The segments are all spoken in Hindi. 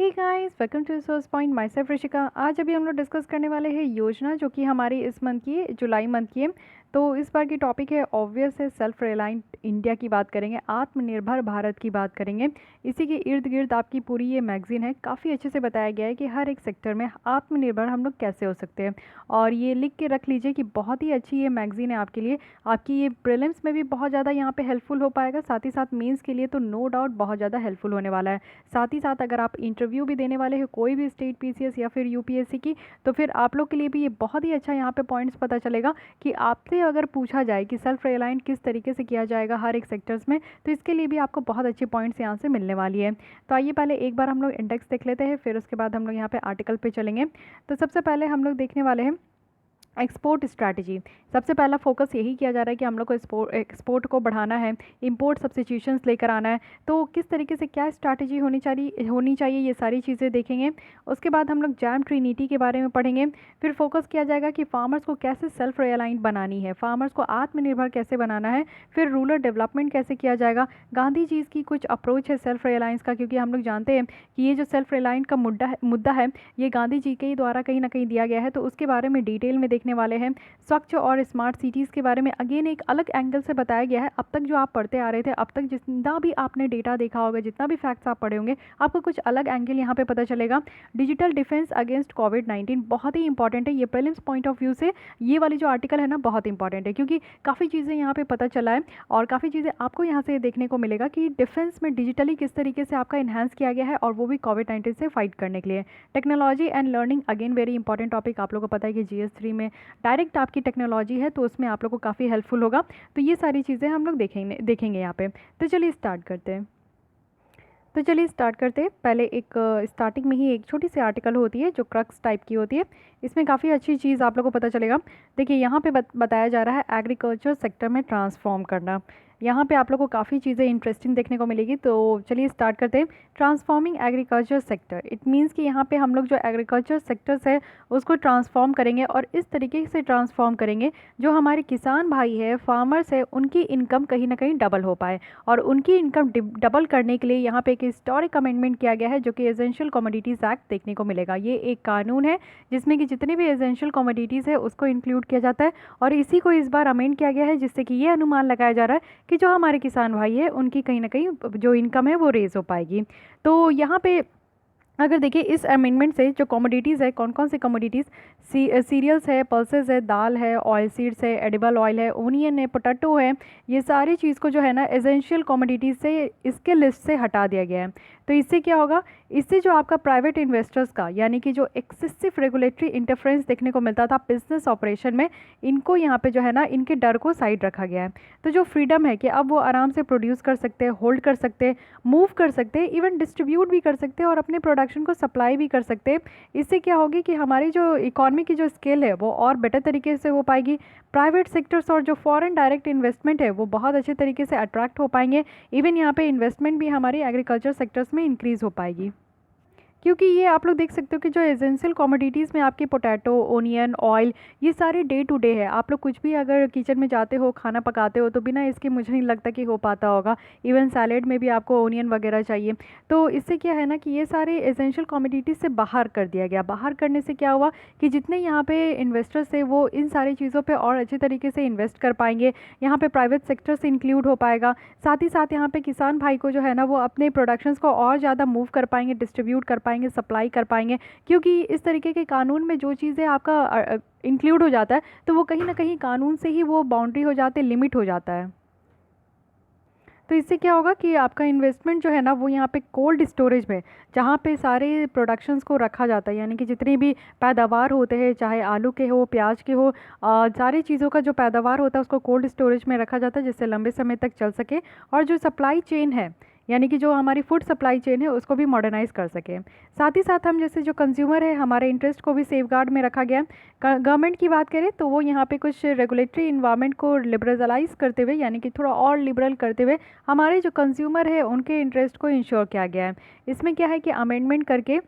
Hey guys, welcome to Source Point. Myself Rishika. आज अभी हम लोग डिस्कस करने वाले हैं योजना जो कि हमारी इस मंथ की है, जुलाई मंथ की है। तो इस बार की टॉपिक है ऑब्वियस है सेल्फ रिलायंट इंडिया की बात करेंगे, आत्मनिर्भर भारत की बात करेंगे। इसी के इर्द गिर्द आपकी पूरी ये मैगजीन है, काफ़ी अच्छे से बताया गया है कि हर एक सेक्टर में आत्मनिर्भर हम लोग कैसे हो सकते हैं। और ये लिख के रख लीजिए कि बहुत ही अच्छी ये मैगजीन है आपके लिए। आपकी ये प्रीलिम्स में भी बहुत ज़्यादा यहाँ पे हेल्पफुल हो पाएगा, साथ ही साथ मेंस के लिए तो नो डाउट बहुत ज़्यादा हेल्पफुल होने वाला है। साथ ही साथ अगर आप इंटरव्यू भी देने वाले हो कोई भी स्टेट पीसीएस या फिर यूपीएससी की, तो फिर आप लोग के लिए भी ये बहुत ही अच्छा यहाँ पे पॉइंट्स पता चलेगा कि आपसे अगर पूछा जाए कि सेल्फ रिलायंट किस तरीके से किया जाएगा हर एक सेक्टर्स में, तो इसके लिए भी आपको बहुत अच्छे पॉइंट्स यहाँ से मिलने वाली है। तो आइए पहले एक बार हम लोग इंडेक्स देख लेते हैं, फिर उसके बाद हम लोग यहाँ पे आर्टिकल पे चलेंगे। तो सबसे पहले हम लोग देखने वाले हैं एक्सपोर्ट स्ट्रैटेजी। सबसे पहला फोकस यही किया जा रहा है कि हम लोग को एक्सपोर्ट को बढ़ाना है, इंपोर्ट सब्स्टिट्यूशंस लेकर आना है। तो किस तरीके से क्या स्ट्रैटेजी होनी चाहिए ये सारी चीज़ें देखेंगे। उसके बाद हम लोग जैम ट्रिनिटी के बारे में पढ़ेंगे। फिर फोकस किया जाएगा कि फार्मर्स को कैसे सेल्फ रिलायंट बनानी है, फार्मर्स को आत्मनिर्भर कैसे बनाना है। फिर रूरल डेवलपमेंट कैसे किया जाएगा। गांधी जी की कुछ अप्रोच है सेल्फ रिलायंस का, क्योंकि हम लोग जानते हैं कि ये जो सेल्फ रिलायंट का मुद्दा है ये गांधी जी के ही द्वारा कहीं ना कहीं दिया गया है। तो उसके बारे में डिटेल में देखने वाले हैं। स्वच्छ और स्मार्ट सिटीज़ के बारे में अगेन एक अलग एंगल से बताया गया है। अब तक जो आप पढ़ते आ रहे थे, अब तक जितना भी आपने डेटा देखा होगा, जितना भी फैक्ट्स आप पढ़े होंगे, आपको कुछ अलग एंगल यहाँ पे पता चलेगा। डिजिटल डिफेंस अगेंस्ट कोविड-19 बहुत ही इंपॉर्टेंट है। ये प्रीलिम्स पॉइंट ऑफ व्यू से ये वाली जो आर्टिकल है ना बहुत इंपॉर्टेंट है, क्योंकि काफ़ी चीज़ें यहाँ पे पता चला है और काफ़ी चीज़ें आपको यहाँ से देखने को मिलेगा कि डिफेंस में डिजिटली किस तरीके से आपका इन्हांस किया गया है, और वो भी कोविड-19 से फाइट करने के लिए। Technology and learning again very important topic. आप लोगों को पता है कि जीएस 3 में डायरेक्ट आपकी टेक्नोलॉजी है, तो उसमें आप लोग को काफ़ी हेल्पफुल होगा। तो ये सारी चीज़ें हम लोग देखेंगे यहाँ पे। तो चलिए स्टार्ट करते हैं। पहले एक स्टार्टिंग में ही एक छोटी सी आर्टिकल होती है जो क्रक्स टाइप की होती है। इसमें काफ़ी अच्छी चीज़ आप लोगों को पता चलेगा। देखिए यहाँ पे बताया जा रहा है एग्रीकल्चर सेक्टर में ट्रांसफॉर्म करना। यहाँ पे आप लोगों को काफ़ी चीज़ें इंटरेस्टिंग देखने को मिलेगी। तो चलिए स्टार्ट करते हैं। Transforming agriculture sector, it means कि यहाँ पे हम लोग जो एग्रीकल्चर सेक्टर्स है उसको ट्रांसफॉर्म करेंगे, और इस तरीके से ट्रांसफॉर्म करेंगे जो हमारे किसान भाई है, फार्मर्स है, उनकी इनकम कहीं ना कहीं डबल हो पाए। और उनकी इनकम डबल करने के लिए यहाँ पे एक हिस्टोरिक अमेंडमेंट किया गया है जो कि एसेंशियल कमोडिटीज़ एक्ट देखने को मिलेगा। ये एक कानून है जिसमें कि जितनी भी एसेंशियल कमोडिटीज़ है उसको इंक्लूड किया जाता है, और इसी को इस बार अमेंड किया गया है, जिससे कि ये अनुमान लगाया जा रहा है कि जो हमारे किसान भाई है उनकी कहीं ना कहीं जो इनकम है वो रेज हो पाएगी। तो यहाँ पे अगर देखिए इस अमेंडमेंट से जो कमोडिटीज़ है, कौन कौन सी कमोडिटीज़, सीरियल्स है, पल्सेस है, दाल है, ऑयल सीड्स है, एडिबल ऑयल है, ओनियन है, पोटैटो है, ये सारी चीज़ को जो है ना एसेंशियल कमोडिटीज़ से इसके लिस्ट से हटा दिया गया है। तो इससे क्या होगा, इससे जो आपका प्राइवेट इन्वेस्टर्स का यानी कि जो एक्सेसिव रेगुलेटरी इंटरफेरेंस देखने को मिलता था बिजनेस ऑपरेशन में, इनको यहाँ पे जो है ना इनके डर को साइड रखा गया है। तो जो फ्रीडम है कि अब वो आराम से प्रोड्यूस कर सकते हैं, होल्ड कर सकते हैं, मूव कर सकते हैं, इवन डिस्ट्रीब्यूट भी कर सकते हैं और अपने प्रोडक्शन को सप्लाई भी कर सकते हैं। इससे क्या होगी कि हमारी जो इकॉनमी की जो स्केल है वो और बेटर तरीके से हो पाएगी। प्राइवेट सेक्टर्स और जो फॉरेन डायरेक्ट इन्वेस्टमेंट है वो बहुत अच्छे तरीके से अट्रैक्ट हो पाएंगे। इवन यहाँ पे इन्वेस्टमेंट भी हमारी एग्रीकल्चर सेक्टर्स में इंक्रीज़ हो पाएगी, क्योंकि ये आप लोग देख सकते हो कि जो एसेंशियल कमोडिटीज़ में आपके पोटैटो, ओनियन, ऑयल, ये सारे डे टू डे है। आप लोग कुछ भी अगर किचन में जाते हो, खाना पकाते हो, तो बिना इसके मुझे नहीं लगता कि हो पाता होगा। इवन सैलेड में भी आपको ओनियन वगैरह चाहिए। तो इससे क्या है ना कि ये सारे एसेंशियल कमोडिटीज़ से बाहर कर दिया गया। बाहर करने से क्या हुआ कि जितने यहाँ पे इन्वेस्टर्स थे वो इन सारी चीज़ों पर और अच्छे तरीके से इन्वेस्ट कर पाएंगे। यहाँ पर प्राइवेट सेक्टर से इंक्लूड हो पाएगा। साथ ही साथ यहाँ पर किसान भाई को जो है ना वो अपने प्रोडक्शंस को और ज़्यादा मूव कर पाएंगे, डिस्ट्रीब्यूट कर पाएंगे, सप्लाई कर पाएंगे। क्योंकि इस तरीके के कानून में जो चीज़ें आपका इंक्लूड हो जाता है तो वो कहीं ना कहीं कानून से ही वो बाउंड्री हो जाते, लिमिट हो जाता है। तो इससे क्या होगा कि आपका इन्वेस्टमेंट जो है ना वो यहाँ पे कोल्ड स्टोरेज में, जहाँ पे सारे प्रोडक्शंस को रखा जाता है, यानी कि जितनी भी पैदावार होते हैं, चाहे आलू के हो, प्याज के हो, सारी चीज़ों का जो पैदावार होता है उसको कोल्ड स्टोरेज में रखा जाता है, जिससे लंबे समय तक चल सके और जो सप्लाई चेन है, यानी कि जो हमारी फूड सप्लाई चेन है, उसको भी मॉडर्नाइज कर सके। साथ ही साथ हम जैसे जो कंज्यूमर है, हमारे इंटरेस्ट को भी सेफ गार्ड में रखा गया। गवर्नमेंट की बात करें तो वो यहाँ पे कुछ रेगुलेटरी इन्वायरमेंट को लिबरलाइज करते हुए, यानी कि थोड़ा और लिबरल करते हुए, हमारे जो कंज्यूमर है उनके इंटरेस्ट को इंश्योर किया गया है। इसमें क्या है कि अमेंडमेंट करके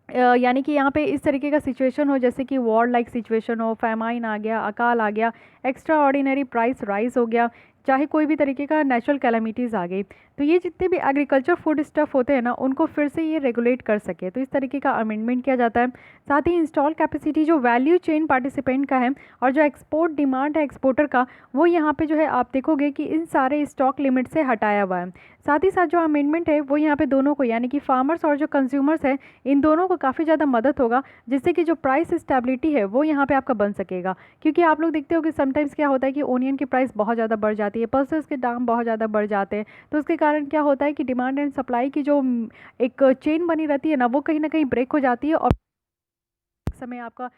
यानी कि यहाँ पे इस तरीके का सिचुएशन हो, जैसे कि वॉर लाइक सिचुएशन हो, फैमाइन आ गया, अकाल आ गया, एक्स्ट्रा ऑर्डिनरी प्राइस राइज हो गया, चाहे कोई भी तरीके का नेचुरल कैलामिटीज़ आ गई, तो ये जितने भी एग्रीकल्चर फूड स्टफ होते हैं ना, उनको फिर से ये रेगुलेट कर सके, तो इस तरीके का अमेंडमेंट किया जाता है। साथ ही इंस्टॉल कैपेसिटी जो वैल्यू चेन पार्टिसिपेंट का है और जो एक्सपोर्ट डिमांड है एक्सपोर्टर का, वो यहाँ पे जो है आप देखोगे कि इन सारे स्टॉक लिमिट से हटाया हुआ है। साथ ही साथ जो अमेंडमेंट है वो यहाँ पे दोनों को, यानी कि फार्मर्स और जो कंज्यूमर्स है, इन दोनों को काफ़ी ज़्यादा मदद होगा, जिससे कि जो प्राइस स्टेबिलिटी है वो यहाँ पे आपका बन सकेगा। क्योंकि आप लोग देखते हो कि समटाइम्स क्या होता है कि ओनियन की प्राइस बहुत ज़्यादा बढ़ जाती है, पल्सेस के दाम बहुत ज़्यादा बढ़ जाते हैं, तो उसके कारण क्या होता है कि डिमांड एंड सप्लाई की जो एक चेन बनी रहती है ना, वो कहीं ना कहीं ब्रेक हो जाती है। और समय आपका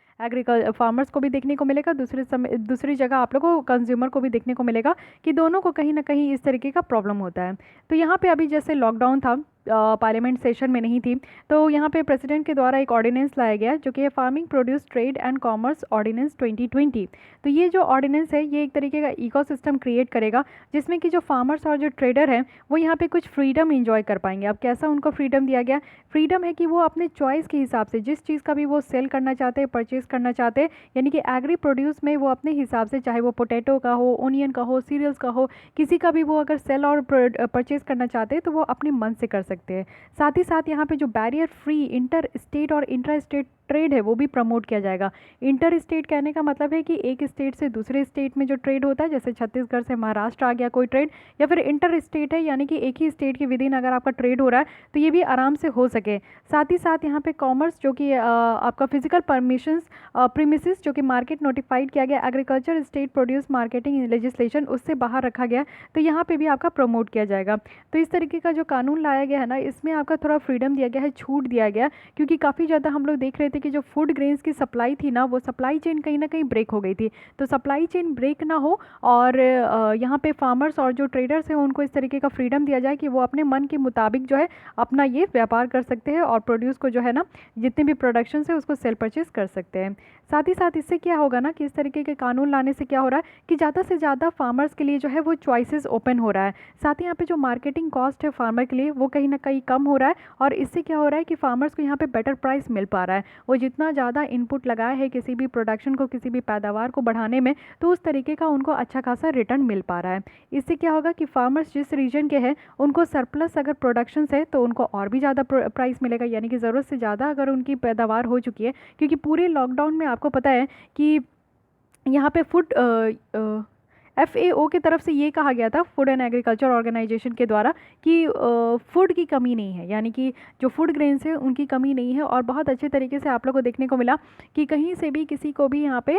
फार्मर्स को भी देखने को मिलेगा, दूसरी जगह आप लोगों को कंज्यूमर को भी देखने को मिलेगा कि दोनों को कहीं ना कहीं इस तरीके का प्रॉब्लम होता है। तो यहाँ पे अभी जैसे लॉकडाउन था, पार्लियामेंट सेशन में नहीं थी, तो यहाँ पे प्रेसिडेंट के द्वारा एक ऑर्डिनेंस लाया गया जो कि है farming produce trade and commerce ordinance 2020। तो ये जो ऑर्डिनेंस है ये एक तरीके का इकोसिस्टम क्रिएट करेगा, जिसमें कि जो फार्मर्स और जो ट्रेडर हैं वो यहाँ पे कुछ फ्रीडम इंजॉय कर पाएंगे। अब कैसा उनको फ्रीडम दिया गया? फ्रीडम है कि वो अपने चॉइस के हिसाब से जिस चीज़ का भी वो सेल करना चाहते हैं, परचेज करना चाहते हैं, यानी कि एग्री प्रोड्यूस में वो अपने हिसाब से, चाहे वो पोटैटो का हो, ओनियन का हो, सीरियल्स का हो, किसी का भी वो अगर सेल और परचेज करना चाहते हैं तो वो अपने मन से कर सकते हैं। साथ ही साथ यहाँ पे जो बैरियर फ्री इंटर स्टेट और इंट्रा स्टेट ट्रेड है वो भी प्रमोट किया जाएगा। इंटर स्टेट कहने का मतलब है कि एक स्टेट से दूसरे स्टेट में जो ट्रेड होता है, जैसे छत्तीसगढ़ से महाराष्ट्र आ गया कोई ट्रेड, या फिर इंटर स्टेट है यानी कि एक ही स्टेट के विदिन अगर आपका ट्रेड हो रहा है तो ये भी आराम से हो सके। साथ ही साथ यहाँ पे कॉमर्स जो कि आपका फिजिकल परमिशंस प्रीमिसेस जो कि मार्केट नोटिफाइड किया गया, agriculture state produce marketing legislation उससे बाहर रखा गया, तो यहाँ पे भी आपका प्रमोट किया जाएगा। तो इस तरीके का जो कानून लाया गया है ना, इसमें आपका थोड़ा फ्रीडम दिया गया है, छूट दिया गया, क्योंकि काफ़ी ज़्यादा हम लोग देख रहे थे कि जो फूड ग्रेन्स की सप्लाई थी ना, वो सप्लाई चेन कहीं ना कहीं ब्रेक हो गई थी। तो सप्लाई चेन ब्रेक ना हो और यहाँ पे फार्मर्स और जो ट्रेडर्स हैं उनको इस तरीके का फ्रीडम दिया जाए कि वो अपने मन के मुताबिक जो है अपना ये व्यापार कर सकते हैं और प्रोड्यूस को जो है ना, जितने भी प्रोडक्शन है उसको सेल परचेज कर सकते हैं। साथ ही साथ इससे क्या होगा ना कि इस तरीके के कानून लाने से क्या हो रहा है कि ज़्यादा से ज़्यादा फार्मर्स के लिए जो है वो चॉइसेस ओपन हो रहा है। साथ ही यहाँ पे जो मार्केटिंग कॉस्ट है फार्मर के लिए वो कहीं ना कहीं कम हो रहा है, और इससे क्या हो रहा है कि फार्मर्स को यहाँ पे बेटर प्राइस मिल पा रहा है। वो जितना ज़्यादा इनपुट लगाया है किसी भी प्रोडक्शन को, किसी भी पैदावार को बढ़ाने में, तो उस तरीके का उनको अच्छा खासा रिटर्न मिल पा रहा है। इससे क्या होगा कि फार्मर्स जिस रीजन के हैं उनको सरप्लस अगर प्रोडक्शन है तो उनको और भी ज़्यादा प्राइस मिलेगा, यानी कि ज़रूरत से ज़्यादा अगर उनकी पैदावार हो चुकी है। क्योंकि पूरे लॉकडाउन में आपको पता है कि यहाँ पे फूड FAO की तरफ से ये कहा गया था, फूड एंड एग्रीकल्चर ऑर्गेनाइजेशन के द्वारा, कि फूड की कमी नहीं है, यानी कि जो फूड ग्रेन्स है उनकी कमी नहीं है। और बहुत अच्छे तरीके से आप लोग को देखने को मिला कि कहीं से भी किसी को भी यहाँ पे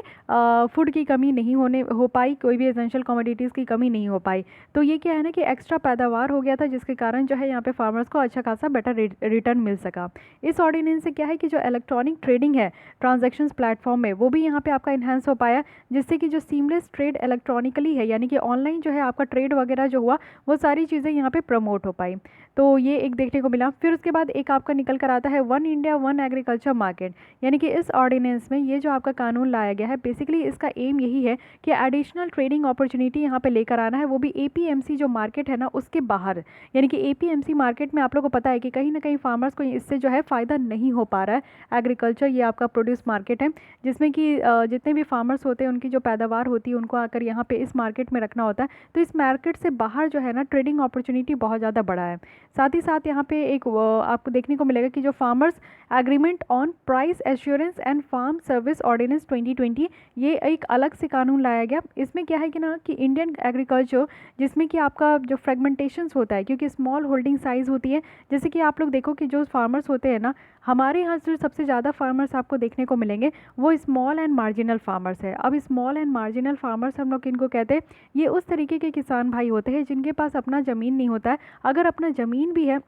फूड की कमी नहीं हो पाई, कोई भी एसेंशियल कमोडिटीज़ की कमी नहीं हो पाई। तो ये क्या है ना कि एक्स्ट्रा पैदावार हो गया था, जिसके कारण जो है यहाँ पे फार्मर्स को अच्छा खासा बेटर रिटर्न मिल सका। इस ऑर्डिनेंस से क्या है कि जो इलेक्ट्रॉनिक ट्रेडिंग है ट्रांजेक्शन्स प्लेटफॉर्म में, वो भी यहाँ पे आपका इन्हांस हो पाया, जिससे कि जो सीमलेस ट्रेड इलेक्ट्रॉनिकली है, यानी कि ऑनलाइन जो है आपका ट्रेड वगैरह जो हुआ, वो सारी चीज़ें यहाँ पे प्रमोट हो पाई। तो ये एक देखने को मिला। फिर उसके बाद एक आपका निकल कर आता है one India one agriculture market, यानी कि इस ऑर्डिनेंस में ये जो आपका कानून लाया गया है, बेसिकली इसका एम यही है कि एडिशनल ट्रेडिंग अपॉर्चुनिटी यहाँ पे लेकर आना है, वो भी APMC जो मार्केट है ना उसके बाहर। यानी कि APMC मार्केट में आप लोगों को पता है कि कहीं ना कहीं फार्मर्स को इससे जो है फ़ायदा नहीं हो पा रहा है। एग्रीकल्चर ये आपका प्रोड्यूस मार्केट है, जिसमें कि जितने भी फार्मर्स होते हैं उनकी जो पैदावार होती है उनको आकर यहाँ पे इस मार्केट में रखना होता है। तो इस मार्केट से बाहर जो है ना ट्रेडिंग अपॉर्चुनिटी बहुत ज़्यादा बड़ा है। साथ ही साथ यहाँ पे एक आपको देखने को मिलेगा कि जो farmers agreement on price assurance and farm service ordinance 2020, ये एक अलग से कानून लाया गया। इसमें क्या है कि ना कि इंडियन एग्रीकल्चर, जिसमें कि आपका जो फ्रेगमेंटेशंस होता है, क्योंकि स्मॉल होल्डिंग साइज़ होती है, जैसे कि आप लोग देखो कि जो फार्मर्स होते हैं ना, हमारे यहाँ जो सबसे ज़्यादा फार्मर्स आपको देखने को मिलेंगे वो स्मॉल एंड मार्जिनल फार्मर्स है। अब स्मॉल एंड मार्जिनल फार्मर्स हम लोग इनको कहते हैं, ये उस तरीके के किसान भाई होते हैं जिनके पास अपना ज़मीन नहीं होता है। अगर अपना ज़मीन भी है,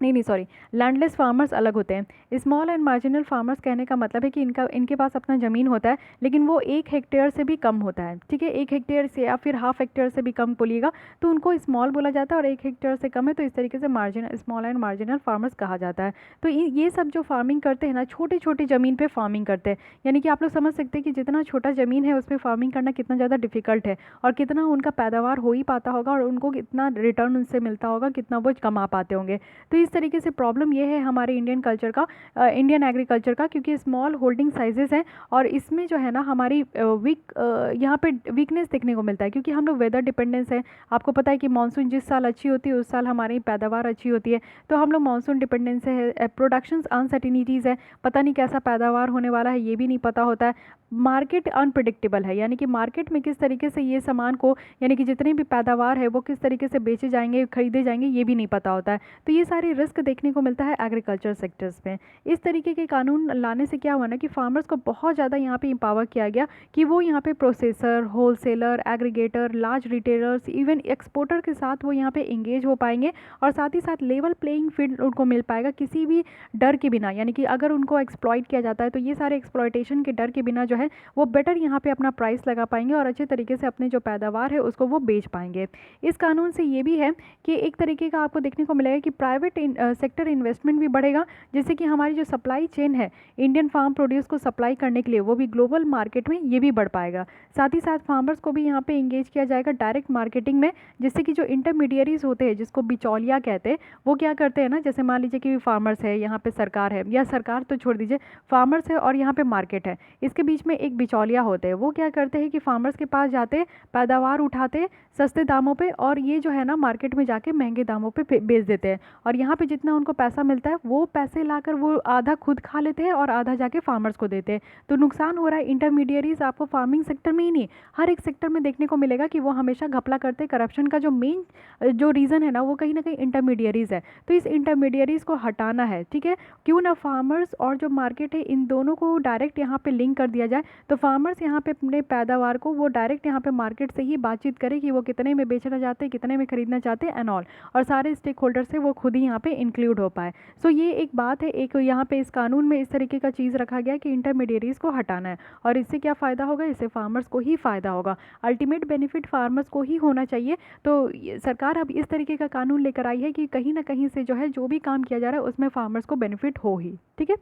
नहीं सॉरी, लैंडलेस फार्मर्स अलग होते हैं। स्मॉल एंड मार्जिनल फार्मर्स कहने का मतलब है कि इनके पास अपना ज़मीन होता है, लेकिन वो 1 हेक्टेयर से भी कम होता है, ठीक है, 1 हेक्टेयर से या फिर हाफ हेक्टेयर से भी कम बोलिएगा तो उनको स्मॉल बोला जाता है, और 1 हेक्टेयर से कम है तो इस तरीके से स्मॉल एंड मार्जिनल फार्मर्स कहा जाता है। तो ये सब जो फार्मिंग करते हैं ना, छोटे छोटे ज़मीन पर फार्मिंग करते हैं, यानी कि आप लोग समझ सकते हैं कि जितना छोटा ज़मीन है उस पर फार्मिंग करना कितना ज़्यादा डिफिकल्ट है, और कितना उनका पैदावार हो ही पाता होगा, और उनको कितना रिटर्न उनसे मिलता होगा, कितना वो कमा पाते होंगे। तो इस तरीके से प्रॉब्लम ये है हमारे इंडियन कल्चर का, इंडियन एग्रीकल्चर का, क्योंकि स्मॉल होल्डिंग साइजेस हैं और इसमें जो है ना हमारी यहाँ पे वीकनेस देखने को मिलता है, क्योंकि हम लोग वेदर डिपेंडेंस है। आपको पता है कि मानसून जिस साल अच्छी होती है उस साल हमारी पैदावार अच्छी होती है, तो हम लोग मानसून डिपेंडेंस है। प्रोडक्शन अनसर्टिनिटीज़ है, पता नहीं कैसा पैदावार होने वाला है ये भी नहीं पता होता है। मार्केट अनप्रिडिक्टेबल है, यानी कि मार्केट में किस तरीके से ये सामान को, यानी कि जितनी भी पैदावार है वो किस तरीके से बेचे जाएंगे, खरीदे जाएंगे, ये भी नहीं पता होता है। तो ये सारी रिस्क देखने को मिलता है एग्रीकल्चर सेक्टर्स में। इस तरीके के कानून लाने से क्या हुआ ना कि फार्मर्स को बहुत ज़्यादा यहाँ पे एम्पावर किया गया कि वो यहाँ पे processor, wholesaler, aggregator, large retailers, even exporter के साथ वो यहाँ पे इंगेज हो पाएंगे और साथ ही साथ लेवल प्लेइंग फील्ड उनको मिल पाएगा किसी भी डर के बिना। यानी कि अगर उनको एक्सप्लॉइट किया जाता है तो ये सारे एक्सप्लॉइटेशन के डर के बिना जो है वो बेटर यहाँ पे अपना प्राइस लगा पाएंगे और अच्छे तरीके से अपने जो पैदावार है उसको वो बेच पाएंगे। इस कानून से ये भी है कि एक तरीके का आपको देखने को मिलेगा कि प्राइवेट सेक्टर इन्वेस्टमेंट भी बढ़ेगा, जिससे कि हमारी जो सप्लाई चेन है इंडियन फार्म प्रोड्यूस को सप्लाई करने के लिए वो भी ग्लोबल मार्केट में ये भी बढ़ पाएगा। साथ ही साथ फार्मर्स को भी यहाँ पे इंगेज किया जाएगा डायरेक्ट मार्केटिंग में, जिससे कि जो इंटरमीडियरीज होते हैं जिसको बिचौलिया कहते हैं वो क्या करते हैं ना, जैसे मान लीजिए कि फार्मर्स है, यहाँ पे सरकार है, या सरकार तो छोड़ दीजिए, फार्मर्स है और यहाँ पे मार्केट है, इसके बीच में एक बिचौलिया होते हैं। वो क्या करते हैं कि फार्मर्स के पास जाते, पैदावार उठाते सस्ते दामों पे और ये जो है ना मार्केट में जाके महंगे दामों पे बेच देते हैं और यहाँ पे जितना उनको पैसा मिलता है वो पैसे लाकर वो आधा खुद खा लेते हैं और आधा जाके फार्मर्स को देते हैं। तो नुकसान हो रहा है इंटरमीडियरीज आपको फार्मिंग सेक्टर में ही नहीं, हर एक सेक्टर में देखने को मिलेगा कि वो हमेशा घपला करते। करप्शन का जो मेन जो रीज़न है ना वो कहीं ना कहीं इंटरमीडियरीज है, तो इस इंटरमीडियरीज को हटाना है। ठीक है, क्यों ना फार्मर्स और जो मार्केट है इन दोनों को डायरेक्ट यहाँ पे लिंक कर दिया जाए, तो फार्मर्स यहाँ पे अपने पैदावार को वो डायरेक्ट यहाँ पे मार्केट से ही बातचीत करे कि वो कितने में बेचना चाहते हैं, कितने में खरीदना चाहते हैं एंड ऑल, और सारे स्टेक होल्डर से वो खुद ही यहाँ पे इंक्लूड हो पाए। सो ये एक बात है, एक यहाँ पे इस कानून में इस तरीके का चीज़ रखा गया कि इंटरमीडियरीज को हटाना है और इससे क्या फ़ायदा होगा, इससे फार्मर्स को ही फ़ायदा होगा, अल्टीमेट बेनिफिट फार्मर्स को ही होना चाहिए। तो सरकार अब इस तरीके का कानून लेकर आई है कि कहीं ना कहीं से जो है जो भी काम किया जा रहा है उसमें फार्मर्स को बेनिफिट हो ही। ठीक है,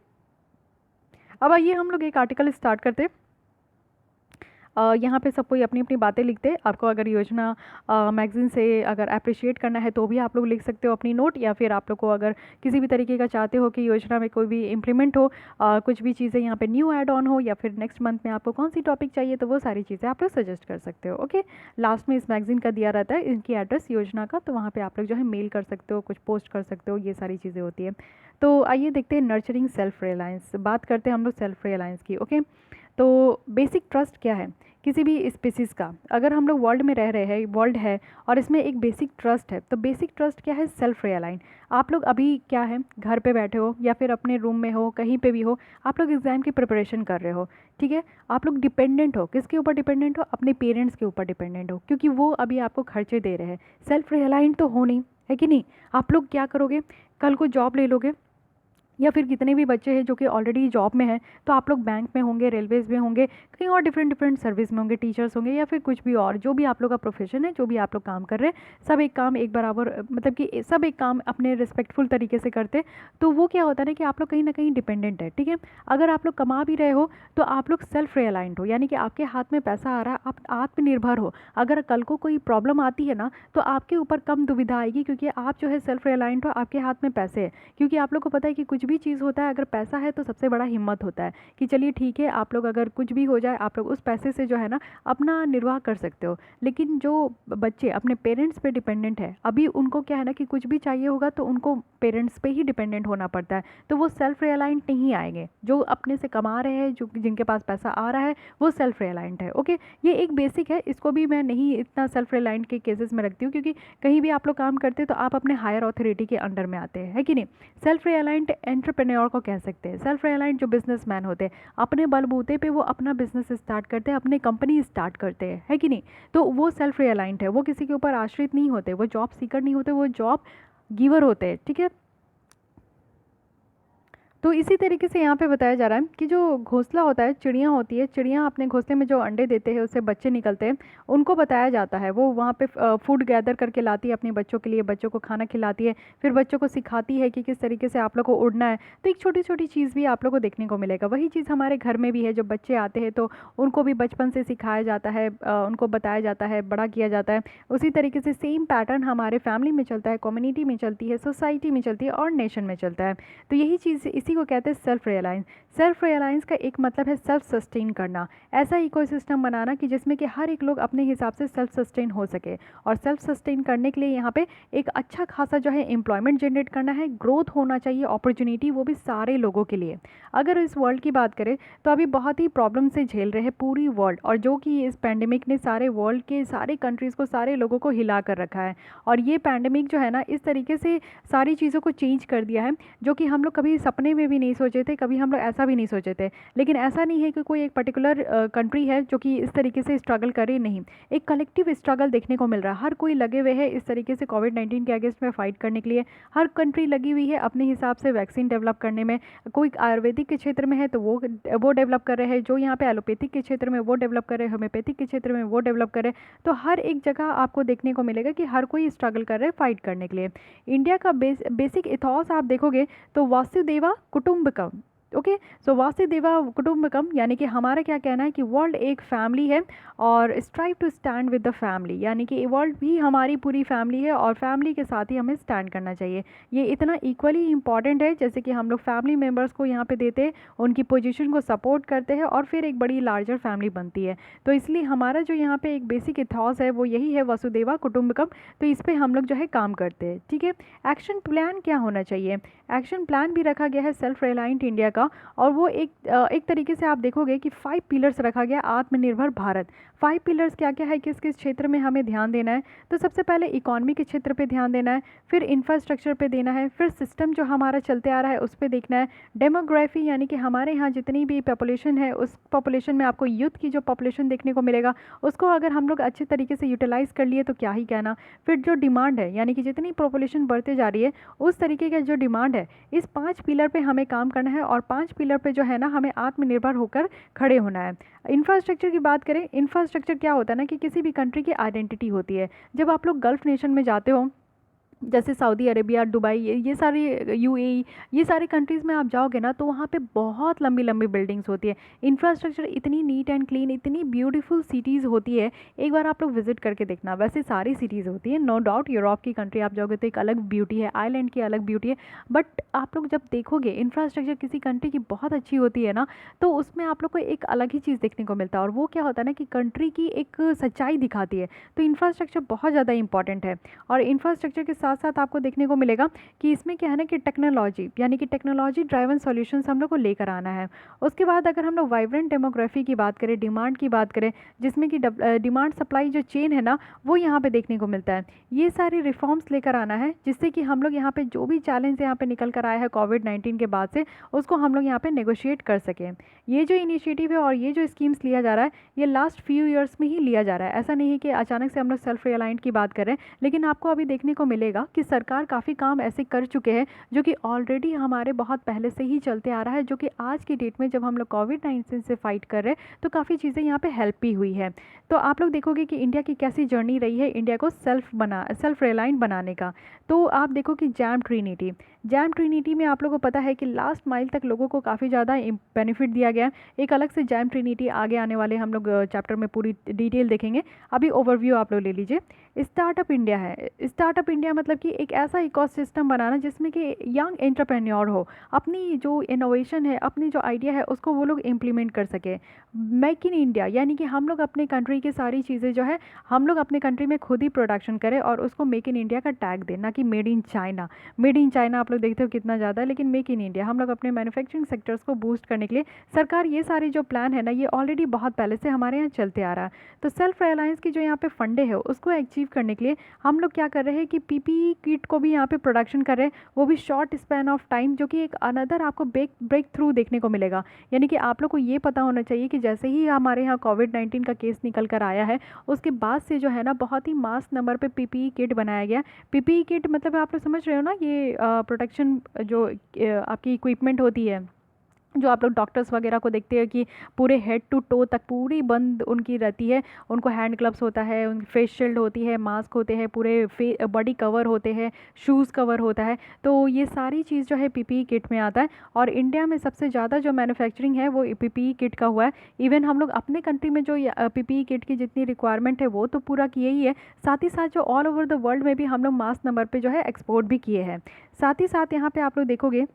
अब आइए हम लोग एक आर्टिकल स्टार्ट करते हैं। यहाँ पे सब कोई अपनी अपनी बातें लिखते हैं। आपको अगर योजना मैगज़ीन से अगर अप्रिशिएट करना है तो भी आप लोग लिख सकते हो अपनी नोट, या फिर आप लोग को अगर किसी भी तरीके का चाहते हो कि योजना में कोई भी इम्प्लीमेंट हो, कुछ भी चीज़ें यहाँ पे न्यू ऐड ऑन हो, या फिर नेक्स्ट मंथ में आपको कौन सी टॉपिक चाहिए, तो वो सारी चीज़ें आप लोग सजेस्ट कर सकते हो। ओके, लास्ट में इस मैगज़ीन का दिया रहता है इनकी एड्रेस योजना का, तो वहाँ पर आप लोग जो है मेल कर सकते हो, कुछ पोस्ट कर सकते हो, ये सारी चीज़ें होती है। तो आइए देखते हैं नर्चरिंग सेल्फ रिलायंस, बात करते हैं हम लोग सेल्फ रिलायंस की। ओके, तो बेसिक ट्रस्ट क्या है किसी भी स्पीसीज़ का, अगर हम लोग वर्ल्ड में रह रहे हैं, वर्ल्ड है और इसमें एक बेसिक ट्रस्ट है, तो बेसिक ट्रस्ट क्या है, सेल्फ रिलाइन। आप लोग अभी क्या है, घर पे बैठे हो या फिर अपने रूम में हो, कहीं पे भी हो, आप लोग एग्ज़ाम की प्रिपरेशन कर रहे हो। ठीक है, आप लोग डिपेंडेंट हो, किसके ऊपर डिपेंडेंट हो, अपने पेरेंट्स के ऊपर डिपेंडेंट हो, क्योंकि वो अभी आपको खर्चे दे रहे हैं। सेल्फ रिलाइन तो हो नहीं, है कि नहीं। आप लोग क्या करोगे, कल को जॉब ले लोगे, या फिर कितने भी बच्चे हैं जो कि ऑलरेडी जॉब में हैं, तो आप लोग बैंक में होंगे, रेलवेज़ में होंगे, कहीं और डिफरेंट डिफरेंट सर्विस में होंगे, टीचर्स होंगे, या फिर कुछ भी और जो भी आप लोग का प्रोफेशन है, जो भी आप लोग काम कर रहे हैं, सब एक काम एक बराबर, मतलब कि सब एक काम अपने रिस्पेक्टफुल तरीके से करते। तो वो क्या होता है ना कि आप लोग कहीं ना कहीं डिपेंडेंट है। ठीक है, अगर आप लोग कमा भी रहे हो तो आप लोग सेल्फ रिलायंट हो, यानी कि आपके हाथ में पैसा आ रहा है, आप आत्मनिर्भर हो। अगर कल को कोई प्रॉब्लम आती है ना तो आपके ऊपर कम दुविधा आएगी, क्योंकि आप जो है सेल्फ रिलायंट हो, आपके हाथ में पैसे है। क्योंकि आप लोग को पता है कि कुछ भी चीज़ होता है, अगर पैसा है तो सबसे बड़ा हिम्मत होता है कि चलिए ठीक है, आप लोग अगर कुछ भी हो जाए आप लोग उस पैसे से जो है ना अपना निर्वाह कर सकते हो। लेकिन जो बच्चे अपने पेरेंट्स पे डिपेंडेंट है, अभी उनको क्या है ना कि कुछ भी चाहिए होगा तो उनको पेरेंट्स पे ही डिपेंडेंट होना पड़ता है, तो वो सेल्फ रिलायंट नहीं आएंगे। जो अपने से कमा रहे हैं, जो जिनके पास पैसा आ रहा है, वो सेल्फ रिलायंट है। ओके, ये एक बेसिक है, इसको भी मैं नहीं इतना सेल्फ रिलायंट के केसेस में रखती हूँ, क्योंकि कहीं भी आप लोग काम करते हैं तो आप अपने हायर अथॉरिटी के अंडर में आते हैं, है कि नहीं। सेल्फ रिलायंट एंटरप्रेन्योर को कह सकते हैं। सेल्फ रिलायंट जो बिजनेसमैन होते हैं, अपने बलबूते पे वो अपना बिजनेस स्टार्ट करते हैं, अपनी कंपनी स्टार्ट करते हैं, है कि नहीं। तो वो सेल्फ रिलायंट है, वो किसी के ऊपर आश्रित नहीं होते, वो जॉब सीकर नहीं होते, वो जॉब गिवर होते हैं। ठीक है, तो इसी तरीके से यहाँ पे बताया जा रहा है कि जो घोंसला होता है, चिड़िया होती है, चिड़िया अपने घोंसले में जो अंडे देते हैं उससे बच्चे निकलते हैं, उनको बताया जाता है, वो वहाँ पे फूड गैदर करके लाती है अपने बच्चों के लिए, बच्चों को खाना खिलाती है, फिर बच्चों को सिखाती है कि किस तरीके से आप लोग को उड़ना है। तो एक छोटी छोटी चीज़ भी आप लोग को देखने को मिलेगा। वही चीज़ हमारे घर में भी है, जब बच्चे आते हैं तो उनको भी बचपन से सिखाया जाता है, उनको बताया जाता है, बड़ा किया जाता है। उसी तरीके से सेम पैटर्न हमारे फैमिली में चलता है, कम्युनिटी में चलती है, सोसाइटी में चलती है और नेशन में चलता है। तो यही चीज़, इसी को कहते हैं सेल्फ रियलाइंस। सेल्फ रियलाइंस का एक मतलब है सेल्फ सस्टेन करना, ऐसा इकोसिस्टम बनाना कि जिसमें कि हर एक लोग अपने हिसाब से सेल्फ सस्टेन हो सके। और सेल्फ सस्टेन करने के लिए यहाँ पे एक अच्छा खासा जो है एम्प्लॉयमेंट जनरेट करना है, ग्रोथ होना चाहिए, अपॉर्चुनिटी, वो भी सारे लोगों के लिए। अगर इस वर्ल्ड की बात करें तो अभी बहुत ही प्रॉब्लम से झेल रहे हैं पूरी वर्ल्ड, और जो कि इस पैंडेमिक ने सारे वर्ल्ड के सारे कंट्रीज़ को, सारे लोगों को हिला कर रखा है। और ये पैंडेमिक जो है ना, इस तरीके से सारी चीज़ों को चेंज कर दिया है, जो कि हम लोग कभी सपने में भी नहीं सोचे थे, कभी हम लोग ऐसा भी नहीं सोचे थे। लेकिन ऐसा नहीं है कि कोई एक पर्टिकुलर कंट्री है जो कि इस तरीके से स्ट्रगल करे, नहीं, एक कलेक्टिव स्ट्रगल देखने को मिल रहा है। हर कोई लगे हुए है इस तरीके से कोविड-19 के अगेंस्ट में फाइट करने के लिए। हर कंट्री लगी हुई है अपने हिसाब से वैक्सीन डेवलप करने में। कोई आयुर्वेदिक के क्षेत्र में है तो वो डेवलप कर रहे हैं, जो यहाँ पे एलोपैथिक के क्षेत्र में वो डेवलप कर रहे हैं, होम्योपैथिक के क्षेत्र में वो डेवलप कर रहे हैं। तो हर एक जगह आपको देखने को मिलेगा कि हर कोई स्ट्रगल कर रहे हैं फाइट करने के लिए। इंडिया का बेसिक इथॉस आप देखोगे तो वासुदेवा कुटुंबकम। ओके, सो वासुदेवा कुटुंबकम यानी कि हमारा क्या कहना है कि वर्ल्ड एक फैमिली है और strive to stand with the family, यानी कि वर्ल्ड भी हमारी पूरी फैमिली है और फैमिली के साथ ही हमें स्टैंड करना चाहिए। ये इतना इक्वली इंपॉर्टेंट है जैसे कि हम लोग फैमिली मेम्बर्स को यहाँ पे देते हैं, उनकी पोजीशन को सपोर्ट करते हैं और फिर एक बड़ी लार्जर फैमिली बनती है। तो इसलिए हमारा जो यहाँ पे एक बेसिक इथॉस है वो यही है, वसुदेवा कुटुंबकम। तो इस पर हम लोग जो है काम करते हैं। ठीक है, एक्शन प्लान क्या होना चाहिए? एक्शन प्लान भी रखा गया है सेल्फ रिलायंट इंडिया का, और वो एक तरीके से आप देखोगे कि 5 पिलर्स रखा गया आत्मनिर्भर भारत। 5 पिलर्स क्या क्या है, किस किस क्षेत्र में हमें ध्यान देना है? तो सबसे पहले इकोनॉमी के क्षेत्र पे ध्यान देना है, फिर इंफ्रास्ट्रक्चर पे देना है, फिर सिस्टम जो हमारा चलते आ रहा है उस पर देखना है, डेमोग्राफी यानी कि हमारे यहाँ जितनी भी पॉपुलेशन है उस पॉपुलेशन में आपको यूथ की जो पॉपुलेशन देखने को मिलेगा उसको अगर हम लोग अच्छे तरीके से यूटिलाइज़ कर लिए तो क्या ही कहना। फिर जो डिमांड है यानी कि जितनी पॉपुलेशन बढ़ते जा रही है उस तरीके का जो डिमांड है, इस 5 पिलर पे हमें काम करना है और 5 पिलर पे जो है ना हमें आत्मनिर्भर होकर खड़े होना है। इंफ्रास्ट्रक्चर की बात करें, इंफ्रास्ट्रक्चर क्या होता है ना कि किसी भी कंट्री की आइडेंटिटी होती है। जब आप लोग गल्फ़ नेशन में जाते हो जैसे सऊदी अरेबिया, दुबई, ये सारे यूएई, ये सारे कंट्रीज़ में आप जाओगे ना तो वहाँ पे बहुत लंबी लंबी बिल्डिंग्स होती है। इंफ्रास्ट्रक्चर इतनी नीट एंड क्लीन, इतनी ब्यूटीफुल सिटीज़ होती है, एक बार आप लोग विजिट करके देखना। वैसे सारी सिटीज़ होती है, नो डाउट यूरोप की कंट्री आप जाओगे तो एक अलग ब्यूटी है, आइलैंड की अलग ब्यूटी है, बट आप लोग जब देखोगे इंफ्रास्ट्रक्चर किसी कंट्री की बहुत अच्छी होती है ना तो उसमें आप लोग को एक अलग ही चीज़ देखने को मिलता है, और वो क्या होता है ना कि कंट्री की एक सच्चाई दिखाती है। तो इंफ्रास्ट्रक्चर बहुत ज़्यादा इंपॉर्टेंट है। और इंफ्रास्ट्रक्चर के साथ साथ आपको देखने को मिलेगा कि इसमें क्या है ना कि टेक्नोलॉजी यानी कि टेक्नोलॉजी ड्राइवन सॉल्यूशंस हम लोग को लेकर आना है। उसके बाद अगर हम लोग वाइब्रेंट डेमोग्राफी की बात करें, डिमांड की बात करें, जिसमें कि डिमांड सप्लाई जो चेन है ना वो यहाँ पे देखने को मिलता है। ये सारी रिफॉर्म्स लेकर आना है जिससे कि हम लोग यहाँ पे जो भी चैलेंज यहाँ पे निकल कर आया है कोविड-19 के बाद से उसको हम लोग यहाँ पे नेगोशिएट कर सकें। ये जो इनिशिएटिव है और ये जो स्कीम्स लिया जा रहा है ये लास्ट फ्यू ईयर्स में ही लिया जा रहा है। ऐसा नहीं है कि अचानक से हम लोग सेल्फ रिलायंट की बात करें, लेकिन आपको अभी देखने को मिलेगा कि सरकार काफ़ी काम ऐसे कर चुके हैं जो कि ऑलरेडी हमारे बहुत पहले से ही चलते आ रहा है, जो कि आज की डेट में जब हम लोग कोविड-19 से फाइट कर रहे हैं तो काफ़ी चीज़ें यहाँ पे हेल्प भी हुई है। तो आप लोग देखोगे कि इंडिया की कैसी जर्नी रही है इंडिया को सेल्फ रिलायंट बनाने का। तो आप देखो कि जैम ट्रिनिटी में आप लोगों को पता है कि लास्ट माइल तक लोगों को काफ़ी ज़्यादा बेनिफिट दिया गया है। एक अलग से जैम ट्रिनिटी आगे आने वाले हम लोग चैप्टर में पूरी डिटेल देखेंगे। अभी ओवरव्यू आप लोग ले लीजिए। स्टार्टअप इंडिया है। स्टार्टअप इंडिया मतलब कि एक ऐसा इकोसिस्टम बनाना जिसमें कि यंग एंटरप्रेन्योर हो, अपनी जो इनोवेशन है, अपनी जो आइडिया है उसको वो लोग इम्प्लीमेंट कर सके। मेक इन इंडिया यानी कि हम लोग अपने कंट्री की सारी चीज़ें जो है हम लोग अपने कंट्री में खुद ही प्रोडक्शन करें और उसको मेक इन इंडिया का टैग दें, ना कि made in China. Made in China आप लोग देखते हो कितना ज़्यादा है, लेकिन मेक इन इंडिया हम लोग अपने मैन्युफैक्चरिंग सेक्टर्स को बूस्ट करने के लिए सरकार ये सारी जो प्लान है ना ये ऑलरेडी बहुत पहले से हमारे यहाँ चलते आ रहा है। तो सेल्फ रिलायंस की जो यहाँ पे फंडे है उसको अचीव करने के लिए हम लोग क्या कर रहे हैं कि पीपीई किट को भी यहाँ पे प्रोडक्शन कर रहे हैं, वो भी शॉर्ट स्पैन ऑफ टाइम, जो कि एक अनदर आपको ब्रेक थ्रू देखने को मिलेगा। यानी कि आप लोग को ये पता होना चाहिए कि जैसे ही हमारे यहाँ कोविड-19 का केस निकल कर आया है उसके बाद से जो है ना बहुत ही मास नंबर पे पीपीई किट बनाया गया। पीपीई किट मतलब आप लोग समझ रहे हो ना, ये प्रोटेक्शन जो आपकी इक्विपमेंट होती है, जो आप लोग डॉक्टर्स वगैरह को देखते हैं कि पूरे हेड टू टो तक पूरी बंद उनकी रहती है, उनको हैंड ग्लव्स होता है, उनकी फेस शील्ड होती है, मास्क होते हैं, पूरे बॉडी कवर होते हैं, शूज़ कवर होता है। तो ये सारी चीज़ जो है पीपीई किट में आता है। और इंडिया में सबसे ज़्यादा जो मैन्युफैक्चरिंग है वो पीपीई किट का हुआ है। इवन हम लोग अपने कंट्री में जो पीपीई किट की जितनी रिक्वायरमेंट है वो तो पूरा किए ही है, साथ ही साथ जो ऑल ओवर द वर्ल्ड में भी हम लोग मास नंबर पे जो है एक्सपोर्ट भी किए हैं। साथ ही साथ यहाँ पे आप लोग देखोगे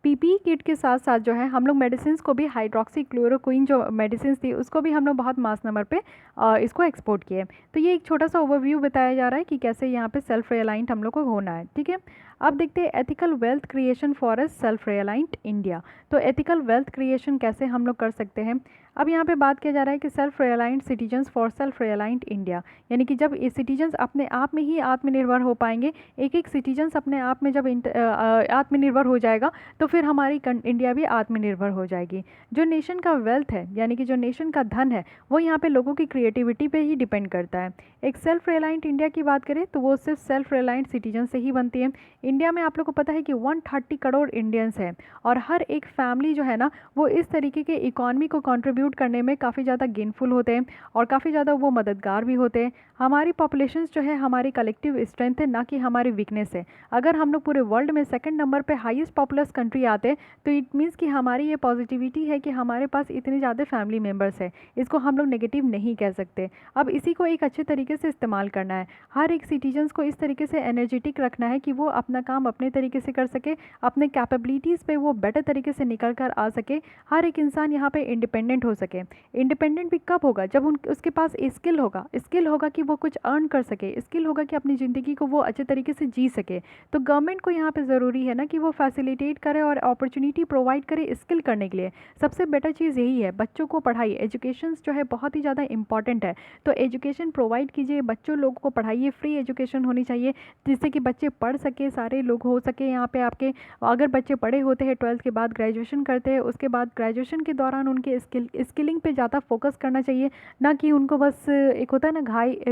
पीपीई किट के साथ साथ जो है हम लोग मेडिसिन को भी, हाइड्रोक्सी क्लोरोक्विन जो मेडिसिन थी उसको भी हम लोग बहुत मास नंबर पे इसको एक्सपोर्ट किए। तो ये एक छोटा सा ओवरव्यू बताया जा रहा है कि कैसे यहाँ पे सेल्फ रिलायंट हम लोग को होना है। ठीक है, अब देखते हैं ethical wealth creation for a self reliant India. तो एथिकल वेल्थ क्रिएशन कैसे हम लोग कर सकते हैं। अब यहाँ पे बात किया जा रहा है कि self reliant citizens for self reliant India, यानी कि जब ये सिटीजन्स अपने आप में ही आत्मनिर्भर हो पाएंगे, एक एक सिटीजन्स अपने आप में जब आत्मनिर्भर हो जाएगा तो फिर हमारी इंडिया भी आत्मनिर्भर हो जाएगी। जो नेशन का वेल्थ है, यानी कि जो नेशन का धन है, वो यहाँ पे लोगों की क्रिएटिविटी पे ही डिपेंड करता है। एक सेल्फ रिलायंट इंडिया की बात करें तो वो सिर्फ सेल्फ रिलायंट सिटीजन से ही बनती है। इंडिया में आप लोग को पता है कि 130 करोड़ इंडियंस हैं और हर एक फैमिली जो है ना वो इस तरीके के इकॉनमी को कंट्रीब्यूट करने में काफ़ी ज़्यादा गेनफुल होते हैं और काफ़ी ज़्यादा वो मददगार भी होते हैं। हमारी पॉपुलेशन जो है हमारी कलेक्टिव स्ट्रेंथ है, ना कि हमारी वीकनेस है। अगर हम लोग पूरे वर्ल्ड में सेकंड नंबर पे हाईएस्ट पॉपुलस कंट्री आते हैं तो इट मीन्स कि हमारी ये पॉजिटिविटी है कि हमारे पास इतने ज़्यादा फैमिली मेम्बर्स हैं। इसको हम लोग नेगेटिव नहीं कह सकते। अब इसी को एक अच्छे तरीके से इस्तेमाल करना है। हर एक सिटीजन्स को इस तरीके से एनर्जेटिक रखना है कि वो अपना काम अपने तरीके से कर सके, अपने कैपेबिलिटीज़ पे वो बेटर तरीके से निकल कर आ सके। हर एक इंसान यहाँ पे इंडिपेंडेंट हो सके। इंडिपेंडेंट भी कब होगा, जब उसके पास स्किल होगा, स्किल होगा कि वो कुछ अर्न कर सके, स्किल होगा कि अपनी ज़िंदगी को वो अच्छे तरीके से जी सके। तो गवर्नमेंट को यहाँ पे ज़रूरी है ना कि वो फैसिलिटेट करे और अपॉर्चुनिटी प्रोवाइड करे स्किल करने के लिए। सबसे बेटर चीज़ यही है, बच्चों को पढ़ाई, एजुकेशन जो है बहुत ही ज़्यादा इंपॉर्टेंट है। तो एजुकेशन प्रोवाइड कीजिए, बच्चों लोगों को पढ़ाइए, फ्री एजुकेशन होनी चाहिए जिससे कि बच्चे पढ़ सके, सारे लोग हो सके यहाँ पे आपके। अगर बच्चे पढ़े होते हैं 12th के बाद ग्रेजुएशन करते हैं, उसके बाद ग्रेजुएशन के दौरान उनके स्किलिंग पे ज़्यादा फोकस करना चाहिए, ना कि उनको बस एक होता है ना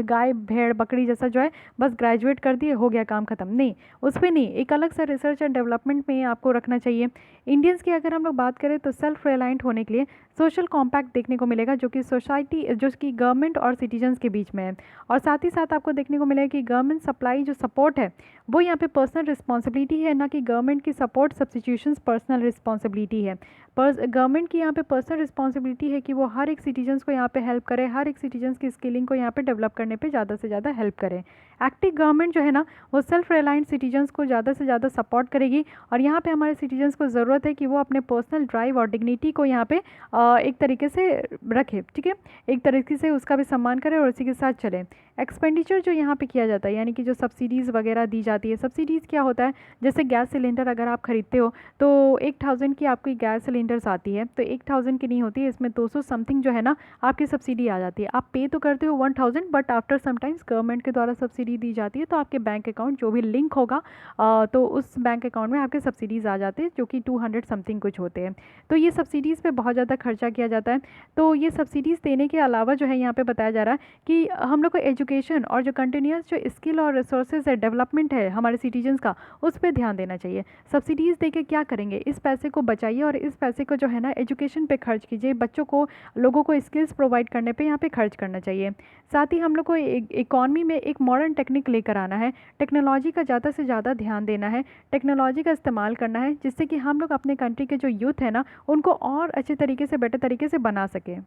गाय भेड़ बकरी जैसा जो है बस ग्रेजुएट कर दिए हो गया काम खत्म, नहीं, उस पर नहीं, एक अलग सा रिसर्च एंड डेवलपमेंट में आपको रखना चाहिए। इंडियंस की अगर हम लोग बात करें तो सेल्फ रिलायंट होने के लिए सोशल कॉम्पैक्ट देखने को मिलेगा जो कि सोसाइटी जो कि गवर्नमेंट और सिटीजन्स के बीच में है। और साथ ही साथ आपको देखने को मिलेगा कि गवर्नमेंट सप्लाई जो सपोर्ट है वो यहाँ पे पर्सनल रिस्पॉन्सिबिलिटी है, ना कि गवर्नमेंट की सपोर्ट सब्सिट्यूशंस पर्सनल रिस्पॉन्सिबिलिटी है। गवर्नमेंट की यहाँ पे पर्सनल रिस्पॉन्सिबिलिटी है कि वो हर एक सिटीजन्स को यहाँ पे हेल्प करे, हर एक सिटीजन्स की स्किलिंग को यहाँ पे डेवलप करने पे ज़्यादा से ज़्यादा हेल्प करे। एक्टिव गवर्नमेंट जो है ना वो सेल्फ रिलायंट सिटीजन्स को ज़्यादा से ज़्यादा सपोर्ट करेगी और यहाँ पे हमारे सिटीजन्स को ज़रूरत है कि वो अपने पर्सनल ड्राइव और डिग्निटी को यहाँ पे एक तरीके से रखे, ठीक है, एक तरीके से उसका भी सम्मान करे और उसी के साथ चले। एक्सपेंडिचर जो यहाँ पे किया जाता है, यानी कि जो सब्सिडीज़ वगैरह दी जाती है, सब्सिडीज़ क्या होता है, जैसे गैस सिलेंडर अगर आप खरीदते हो तो 1000 की आपकी गैस सिलेंडर्स आती है, तो 1000 की नहीं होती है, इसमें 200 समथिंग जो है ना आपकी सब्सिडी आ जाती है। आप पे तो करते हो 1000 बट आफ्टर समटाइम्स गवर्नमेंट के द्वारा सब्सिडी दी जाती है, तो आपके बैंक अकाउंट जो भी लिंक होगा तो उस बैंक अकाउंट में आपके सब्सिडीज़ आ जाते हैं जो कि 200 समथिंग कुछ होते हैं। तो ये सब्सिडीज़ पे बहुत ज़्यादा खर्चा किया जाता है। तो ये सब्सिडीज़ देने के अलावा जो है यहाँ पे बताया जा रहा है कि हम लोग को एजुकेशन और जो कंटिन्यूस जो स्किल और रिसोर्सेज है, डेवलपमेंट है हमारे सिटीजन्स का, उस पर ध्यान देना चाहिए। सब्सिडीज़ दे के क्या करेंगे, इस पैसे को बचाइए और इस पैसे को जो है ना एजुकेशन पे खर्च कीजिए, बच्चों को, लोगों को स्किल्स प्रोवाइड करने पे यहाँ पे खर्च करना चाहिए। साथ ही हम लोग को इकॉनमी में एक मॉडर्न टेक्निक लेकर आना है, टेक्नोलॉजी का ज़्यादा से ज़्यादा ध्यान देना है, टेक्नोलॉजी का इस्तेमाल करना है जिससे कि हम लोग अपने कंट्री के जो यूथ है ना उनको और अच्छे तरीके से, बेटर तरीके से बना सकें।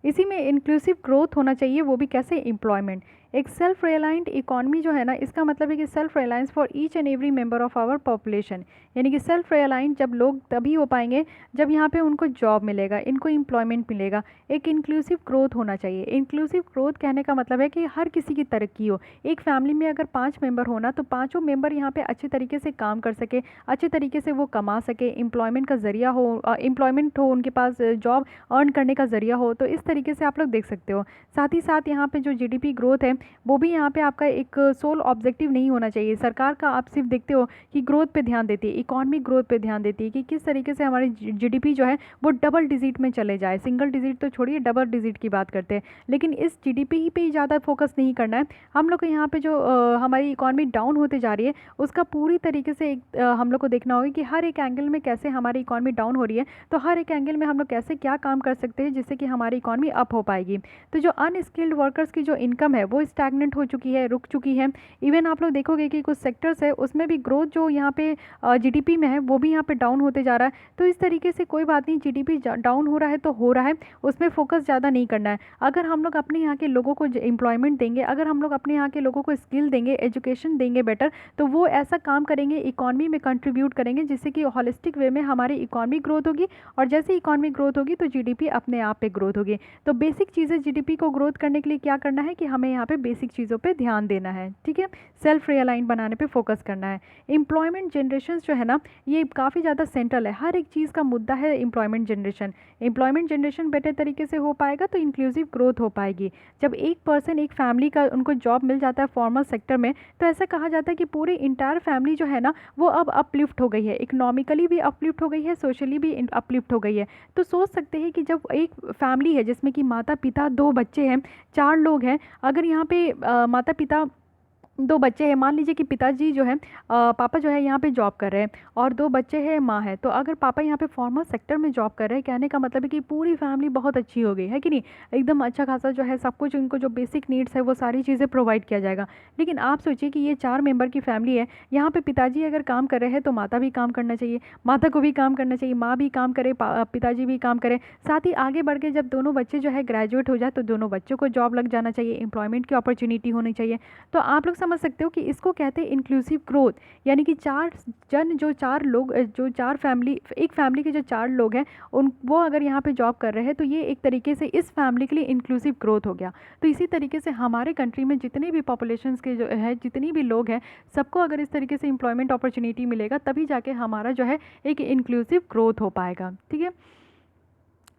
इसी में इंक्लूसिव ग्रोथ होना चाहिए, वो भी कैसे, एम्प्लॉयमेंट। एक सेल्फ रिलायंट इकॉनमी जो है ना इसका मतलब है कि self reliance for each and every member of our population, यानी कि सेल्फ रिलायंट जब लोग तभी हो पाएंगे जब यहाँ पे उनको जॉब मिलेगा, इनको एम्प्लॉयमेंट मिलेगा। एक इंक्लूसिव ग्रोथ होना चाहिए। इंक्लूसिव ग्रोथ कहने का मतलब है कि हर किसी की तरक्की हो। एक फैमिली में अगर 5 मेंबर होना तो पाँचों मेंबर यहाँ पे अच्छे तरीके से काम कर सके, अच्छे तरीके से वो कमा सके, एम्प्लॉयमेंट का ज़रिया हो, एम्प्लॉयमेंट हो, उनके पास जॉब अर्न करने का ज़रिया हो। तो इस तरीके से आप लोग देख सकते हो। साथ ही साथ यहाँ पे जो जीडीपी ग्रोथ है वो भी यहाँ पे आपका एक सोल ऑब्जेक्टिव नहीं होना चाहिए। सरकार का आप सिर्फ देखते हो कि ग्रोथ पे ध्यान देती है, इकोनॉमिक ग्रोथ पे ध्यान देती है कि किस तरीके से हमारी जीडीपी जो है वो डबल डिजिट में चले जाए। सिंगल डिजिट तो छोड़िए, डबल डिजिट की बात करते हैं, लेकिन इस जीडीपी ही पे ही ज़्यादा फोकस नहीं करना है हम लोग को। यहाँ पे जो हमारी इकॉनमी डाउन होते जा रही है उसका पूरी तरीके से हम लोग को देखना होगा कि हर एक एंगल में कैसे हमारी इकॉनमी डाउन हो रही है, तो हर एक एंगल में हम लोग कैसे क्या काम कर सकते हैं जिससे कि हमारी इकॉनमी अप हो पाएगी। तो जो अनस्किल्ड वर्कर्स की जो इनकम है वो स्टैग्नेंट हो चुकी है, रुक चुकी है। इवन आप लोग देखोगे कि कुछ सेक्टर्स है उसमें भी ग्रोथ जो यहाँ पे जीडीपी में है वो भी यहाँ पे डाउन होते जा रहा है। तो इस तरीके से कोई बात नहीं, जीडीपी डाउन हो रहा है तो हो रहा है, उसमें फोकस ज़्यादा नहीं करना है। अगर हम लोग अपने यहाँ के लोगों को एम्प्लॉयमेंट देंगे, अगर हम लोग अपने यहाँ के लोगों को स्किल देंगे, एजुकेशन देंगे बेटर, तो वो ऐसा काम करेंगे, इकॉनमी में कंट्रीब्यूट करेंगे जिससे कि हॉलिस्टिक वे में हमारी इकॉनमी ग्रोथ होगी। और जैसे इकॉनमी ग्रोथ होगी तो जीडीपी अपने आप पे ग्रोथ होगी। तो बेसिक चीज़ें जीडीपी को ग्रोथ करने के लिए क्या करना है कि हमें यहाँ पे बेसिक चीज़ों पे ध्यान देना है, ठीक है। सेल्फ रियलाइन बनाने पे फोकस करना है। एम्प्लॉयमेंट जनरेशन जो है ना ये काफ़ी ज़्यादा सेंट्रल है, हर एक चीज़ का मुद्दा है employment generation. Employment generation better तरीके से हो पाएगा तो इंक्लूसिव ग्रोथ हो पाएगी। जब एक पर्सन, एक फैमिली का उनको जॉब मिल जाता है फॉर्मल सेक्टर में, तो ऐसा कहा जाता है कि पूरी इंटायर फैमिली जो है ना वो अब अपलिफ्ट हो गई है, इकोनॉमिकली भी अपलिफ्ट हो गई है, सोशली भी अपलिफ्ट हो गई है। तो सोच सकते हैं कि जब एक फैमिली है जिसमें कि माता पिता, दो बच्चे हैं, चार लोग हैं, अगर यहाँ पे माता पिता, दो बच्चे हैं, मान लीजिए कि पिताजी जो है पापा जो है यहाँ पे जॉब कर रहे हैं और दो बच्चे हैं, माँ है, तो अगर पापा यहाँ पे फॉर्मल सेक्टर में जॉब कर रहे हैं, कहने का मतलब है कि पूरी फैमिली बहुत अच्छी हो गई है कि नहीं, एकदम अच्छा खासा जो है सब कुछ, उनको जो बेसिक नीड्स है वो सारी चीज़ें प्रोवाइड किया जाएगा। लेकिन आप सोचिए कि ये 4 मेंबर की फैमिली है, यहाँ पे पिताजी अगर काम कर रहे हैं तो माता भी काम करना चाहिए, माता को भी काम करना चाहिए, माँ भी काम करे, पिताजी भी काम करे, साथ ही आगे बढ़ के जब दोनों बच्चे जो है ग्रेजुएट हो जाए तो दोनों बच्चों को जॉब लग जाना चाहिए, एम्प्लॉयमेंट की अपॉर्चुनिटी होनी चाहिए। तो आप लोग समझ सकते हो कि इसको कहते हैं इंक्लूसिव ग्रोथ। यानी कि जो चार लोग, जो चार फैमिली, एक फैमिली के जो 4 लोग हैं उन वो अगर यहाँ पे जॉब कर रहे हैं तो ये एक तरीके से इस फैमिली के लिए इंक्लूसिव ग्रोथ हो गया। तो इसी तरीके से हमारे कंट्री में जितने भी पॉपुलेशन के जो है, जितनी भी लोग हैं, सबको अगर इस तरीके से एम्प्लॉयमेंट अपॉर्चुनिटी मिलेगा तभी जाके हमारा जो है एक इंक्लूसिव ग्रोथ हो पाएगा, ठीक है।